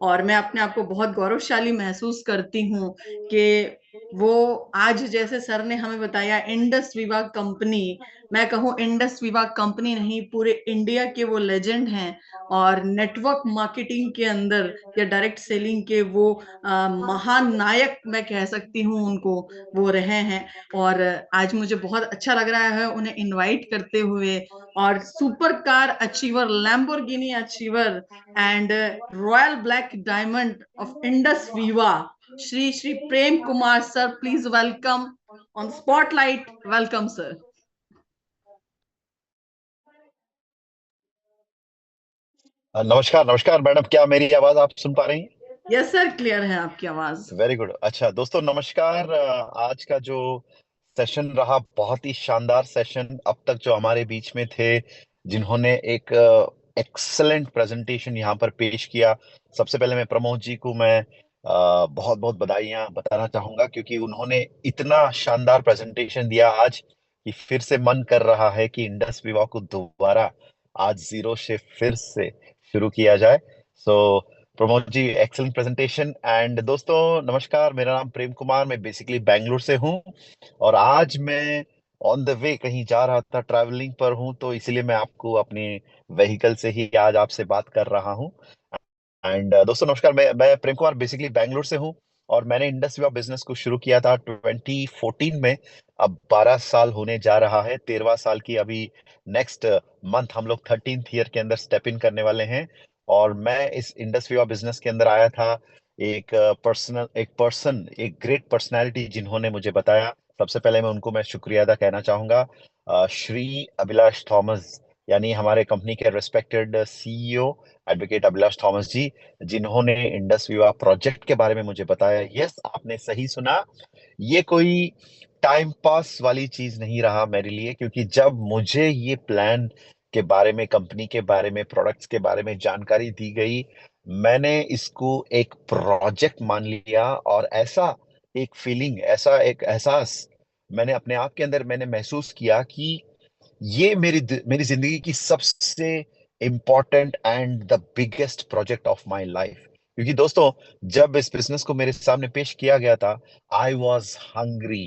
और मैं अपने आप को बहुत गौरवशाली महसूस करती हूँ कि वो आज जैसे सर ने हमें बताया इंडस विवा कंपनी, मैं कहूँ इंडस विवा कंपनी नहीं, पूरे इंडिया के वो लेजेंड हैं। और नेटवर्क मार्केटिंग के अंदर या डायरेक्ट सेलिंग के वो महान नायक मैं कह सकती हूँ उनको, वो रहे हैं। और आज मुझे बहुत अच्छा लग रहा है उन्हें इनवाइट करते हुए। और super car achiever, Lamborghini achiever and royal black diamond of Indus Viva, Shri Shri Prem Kumar sir, please welcome on spotlight. Welcome sir. नमस्कार नमस्कार मैडम, क्या मेरी आवाज आप सुन पा रही हैं? यस सर, क्लियर है आपकी आवाज। Very good. अच्छा दोस्तों नमस्कार। आज का जो सेशन रहा बहुत ही शानदार सेशन। अब तक जो हमारे बीच में थे जिन्होंने एक एक्सलेंट प्रेजेंटेशन यहाँ पर पेश किया, सबसे पहले मैं प्रमोद जी को मैं बहुत बहुत बधाइयाँ बताना चाहूंगा, क्योंकि उन्होंने इतना शानदार प्रेजेंटेशन दिया आज कि फिर से मन कर रहा है कि इंडस विवा को दोबारा आज जीरो से फिर से शुरू किया जाए। सो Pramod ji, excellent presentation. And दोस्तों नमस्कार, मेरा नाम प्रेम कुमार, मैं बेसिकली बैंगलोर से हूँ और आज मैं ऑन द वे कहीं जा रहा था, ट्रैवलिंग पर हूँ, तो इसलिए मैं आपको अपने व्हीकल से ही आज आपसे बात कर रहा हूँ। एंड दोस्तों नमस्कार, मैं प्रेम कुमार बेसिकली बैंगलोर से हूँ और मैंने इंडस विवा बिजनेस को शुरू किया था 2014 में। अब 12 साल होने जा रहा है, 13वां साल की अभी नेक्स्ट मंथ हम लोग 13th ईयर के अंदर स्टेप इन करने वाले हैं। और मैं इस इंडस विवा बिजनेस के अंदर आया था एक ग्रेट पर्सनालिटी जिन्होंने मुझे बताया। सबसे पहले मैं शुक्रिया अदा कहना चाहूंगा श्री अभिलाष थॉमस, यानी हमारे कंपनी के respected CEO advocate Abhilash Thomas ji, जिन्होंने इंडस विवा प्रोजेक्ट के बारे में मुझे बताया। यस, आपने सही सुना, ये कोई टाइम पास वाली चीज नहीं रहा मेरे लिए, क्योंकि जब मुझे ये प्लान के बारे में, कंपनी के बारे में, प्रोडक्ट्स के बारे में जानकारी दी गई। मैंने इसको एक प्रोजेक्ट मान लिया और ऐसा एक फीलिंग, ऐसा एक एहसास मैंने अपने आप के अंदर मैंने महसूस किया कि ये मेरी जिंदगी की सबसे important and the biggest project of my life. क्योंकि दोस्तों, जब इस बिजनेस को मेरे सामने पेश किया गया था, आई वॉज हंग्री।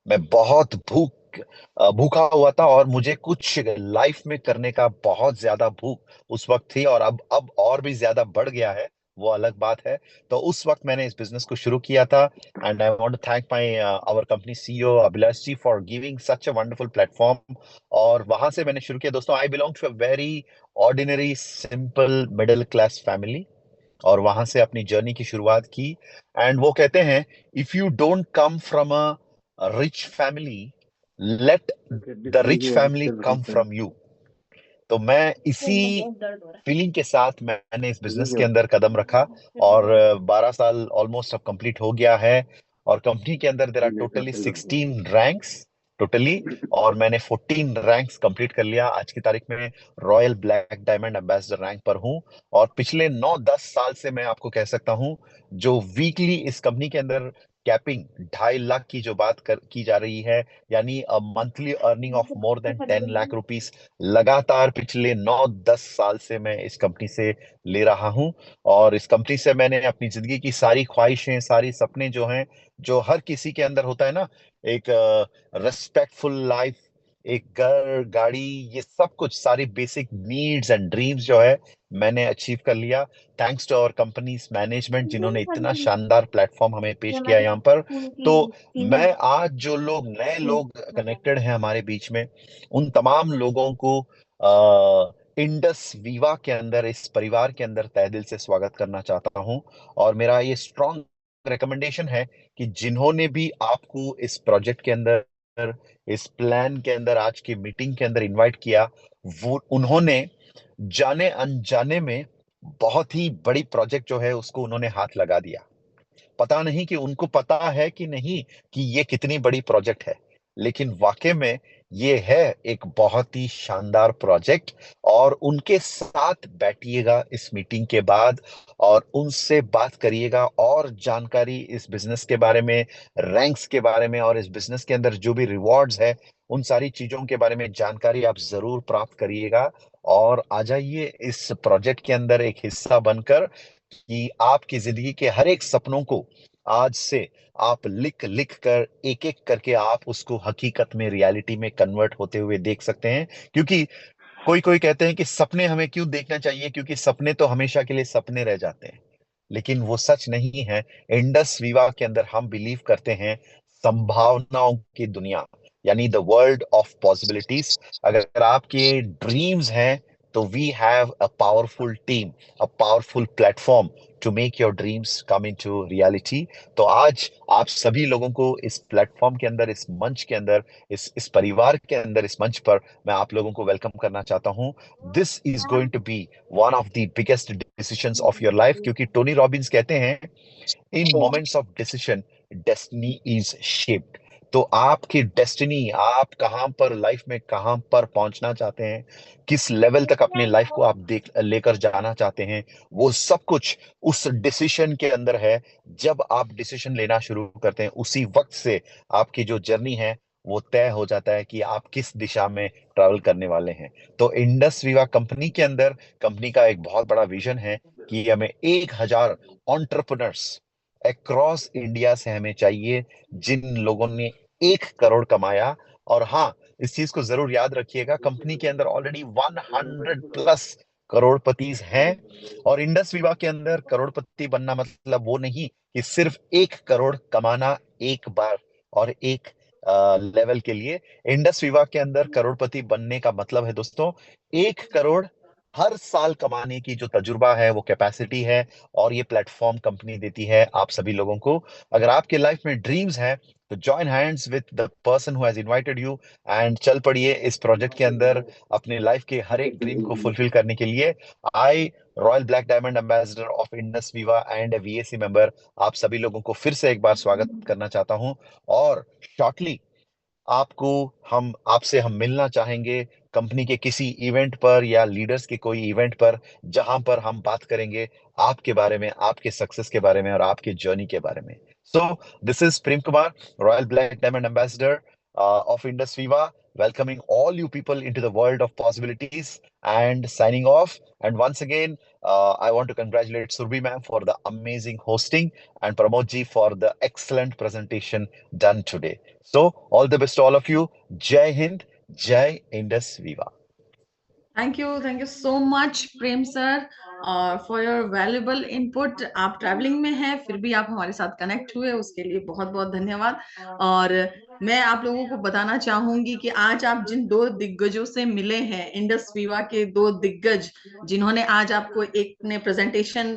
मैं बहुत भूखा हुआ था और मुझे कुछ लाइफ में करने का बहुत ज्यादा भूख उस वक्त थी, और अब और भी ज्यादा बढ़ गया है, वो अलग बात है। तो उस वक्त मैंने इस बिजनेस को शुरू किया था। And I want to thank my our company CEO Abhilash ji for giving such a wonderful platform. और वहां से मैंने शुरू किया। दोस्तों, I belong to a very ordinary simple middle class family, और वहां से अपनी जर्नी की शुरुआत की। एंड वो कहते हैं, if you don't come from a rich family, let the rich family come from you. तो मैं इसी फीलिंग के साथ मैंने इस बिजनेस के अंदर कदम रखा, और 12 साल ऑलमोस्ट अब कंप्लीट हो गया है। और कंपनी के अंदर there are totally 16 ranks totally, और मैंने 14 रैंक्स कंप्लीट कर लिया। आज की तारीख में royal black diamond ambassador rank पर हूं। और पिछले 9-10 साल से मैं आपको कह सकता हूं, जो वीकली इस कंपनी के अंदर कैपिंग 2.5 लाख की जो की जा रही है, यानी monthly earning of more than 10 lakh rupees, लगातार पिछले 9-10 साल से मैं इस कंपनी से ले रहा हूं। और इस कंपनी से मैंने अपनी जिंदगी की सारी ख्वाहिशें, सारी सपने जो हैं, जो हर किसी के अंदर होता है ना, एक रेस्पेक्टफुल लाइफ, एक घर, गाड़ी, ये सब कुछ, सारी बेसिक नीड्स एंड ड्रीम्स जो है, मैंने अचीव कर लिया, thanks to our company's management, जिन्होंने इतना शानदार प्लेटफॉर्म हमें पेश किया यहाँ पर। तो मैं आज जो लोग नए लोग कनेक्टेड हैं हमारे बीच में, उन तमाम लोगों को इंडस वीवा के अंदर, इस परिवार के अंदर तहे दिल से स्वागत करना चाहता हूं। और मेरा ये स्ट्रॉन्ग रिकमेंडेशन है कि जिन्होंने भी आपको इस प्रोजेक्ट के अंदर, इस प्लान के अंदर, आज की मीटिंग के अंदर इनवाइट किया, वो उन्होंने जाने अनजाने में बहुत ही बड़ी प्रोजेक्ट जो है उसको उन्होंने हाथ लगा दिया। पता नहीं कि उनको पता है कि नहीं कि ये कितनी बड़ी प्रोजेक्ट है, लेकिन वाकई में ये है एक बहुत ही शानदार प्रोजेक्ट। और उनके साथ बैठिएगा इस मीटिंग के बाद, और उनसे बात करिएगा, और जानकारी इस बिजनेस के बारे में, रैंक्स के बारे में, और इस बिजनेस के अंदर जो भी रिवॉर्ड्स है, उन सारी चीजों के बारे में जानकारी आप जरूर प्राप्त करिएगा। और आ जाइए इस प्रोजेक्ट के अंदर एक हिस्सा बनकर, कि आपकी जिंदगी के हर एक सपनों को आज से आप लिख लिख कर, एक एक करके आप उसको हकीकत में, रियलिटी में कन्वर्ट होते हुए देख सकते हैं। क्योंकि कोई कोई कहते हैं कि सपने हमें क्यों देखना चाहिए, क्योंकि सपने तो हमेशा के लिए सपने रह जाते हैं। लेकिन वो सच नहीं है। इंडस विवा के अंदर हम बिलीव करते हैं संभावनाओं की दुनिया, यानी द वर्ल्ड ऑफ पॉसिबिलिटीज। अगर आपके ड्रीम्स हैं, तो we have a powerful team, a powerful platform to make your dreams come into reality. तो आज आप सभी लोगों को इस प्लेटफॉर्म के अंदर, इस मंच के अंदर, इस परिवार के अंदर, इस मंच पर मैं आप लोगों को वेलकम करना चाहता हूं। This is going to be one of the biggest decisions of your life, क्योंकि टोनी रॉबिन्स कहते हैं, in moments of decision destiny is shaped. तो आपकी डेस्टिनी, आप कहां पर लाइफ में, कहां पर पहुंचना चाहते हैं, किस लेवल तक अपने लाइफ को आप देख लेकर जाना चाहते हैं, वो सब कुछ उस डिसीजन के अंदर है। जब आप डिसीजन लेना शुरू करते हैं, उसी वक्त से आपकी जो जर्नी है वो तय हो जाता है कि आप किस दिशा में ट्रैवल करने वाले हैं। तो इंडस विवा कंपनी के अंदर, कंपनी का एक बहुत बड़ा विजन है कि हमें 1,000 एंटरप्रेन्योर्स अक्रॉस इंडिया से हमें चाहिए, जिन लोगों ने 1 करोड़ कमाया। और हाँ, इस चीज को जरूर याद रखिएगा, कंपनी के अंदर ऑलरेडी 100+ करोड़पति हैं। और इंडस विवा के अंदर करोड़पति बनना मतलब वो नहीं कि सिर्फ 1 करोड़ कमाना एक बार और एक लेवल के लिए। इंडस विवा के अंदर करोड़पति बनने का मतलब है दोस्तों, 1 करोड़ हर साल कमाने की जो तजुर्बा है, वो कैपेसिटी है, और ये प्लेटफॉर्म कंपनी देती है आप सभी लोगों को। अगर आपके लाइफ में ड्रीम्स हैं, तो join hands with the person who has invited you, and चल पड़िए इस प्रोजेक्ट के अंदर अपने लाइफ के हर एक ड्रीम को फुलफिल करने के लिए। I, royal black diamond ambassador of Indus Viva and a VAC member, आप सभी लोगों को फिर से एक बार स्वागत करना चाहता हूं। और शॉर्टली आपको हम आपसे हम मिलना चाहेंगे, कंपनी के किसी इवेंट पर या लीडर्स के कोई इवेंट पर, जहां पर हम बात करेंगे आपके बारे में, आपके सक्सेस के बारे में और आपके जर्नी के बारे में। So this is Prem Kumar, royal black diamond ambassador of Indus Viva, welcoming all you people into the world of possibilities and signing off. And once again, I want to congratulate Surbhi ma'am for the amazing hosting and Pramod ji for the excellent presentation done today. So, all the best to all of you. Jai Hind, Jai Indus Viva. Thank you so much Prem sir for your valuable input. आप travelling में हैं फिर भी आप हमारे साथ connect हुए, उसके लिए बहुत बहुत धन्यवाद। और मैं आप लोगों को बताना चाहूंगी कि आज आप जिन दो दिग्गजों से मिले हैं, इंडस वीवा के दो दिग्गज, जिन्होंने आज आपको, एक ने प्रेजेंटेशन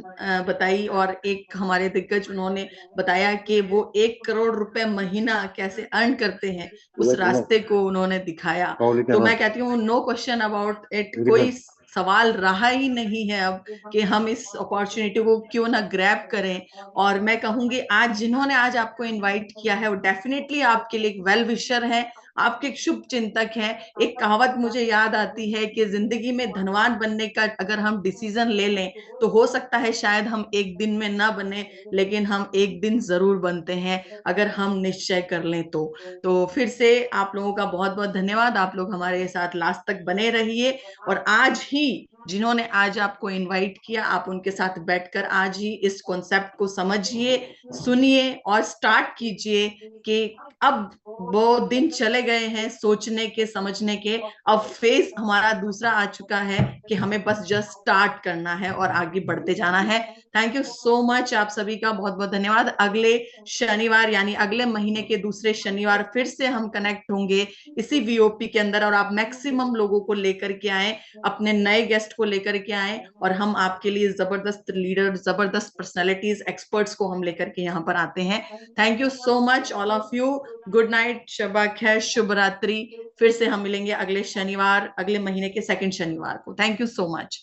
बताई और एक हमारे दिग्गज उन्होंने बताया कि वो 1 करोड़ रुपए महीना कैसे अर्न करते हैं, उस रास्ते को उन्होंने दिखाया। तो मैं कहती हूँ नो क्वेश्चन अबाउट इट, कोई सवाल रहा ही नहीं है अब कि हम इस अपॉर्चुनिटी को क्यों ना ग्रैब करें। और मैं कहूंगी आज जिन्होंने आज आपको इनवाइट किया है वो डेफिनेटली आपके लिए एक वेल विशर है, आपके एक शुभ चिंतक है। एक कहावत मुझे याद आती है कि जिंदगी में धनवान बनने का अगर हम डिसीजन ले लें तो हो सकता है शायद हम एक दिन में ना बने, लेकिन हम एक दिन जरूर बनते हैं अगर हम निश्चय कर लें तो फिर से आप लोगों का बहुत बहुत धन्यवाद। आप लोग हमारे साथ लास्ट तक बने रहिए और आज ही जिन्होंने आज आपको इनवाइट किया, आप उनके साथ बैठकर आज ही इस कॉन्सेप्ट को समझिए, सुनिए और स्टार्ट कीजिए कि अब वो दिन चले गए हैं सोचने के, समझने के। अब फेज हमारा दूसरा आ चुका है कि हमें बस जस्ट स्टार्ट करना है और आगे बढ़ते जाना है। थैंक यू सो मच, आप सभी का बहुत बहुत धन्यवाद। अगले शनिवार यानी अगले महीने के दूसरे शनिवार फिर से हम कनेक्ट होंगे इसी वीओपी के अंदर, और आप मैक्सिमम लोगों को लेकर के आए, अपने नए गेस्ट को लेकर के आए और हम आपके लिए जबरदस्त लीडर, जबरदस्त पर्सनैलिटीज, एक्सपर्ट्स को हम लेकर के यहाँ पर आते हैं। Thank you so much all of you. Good night, शबा खैर, शुभ रात्रि। फिर से हम मिलेंगे अगले शनिवार, अगले महीने के सेकंड शनिवार को। Thank you so much.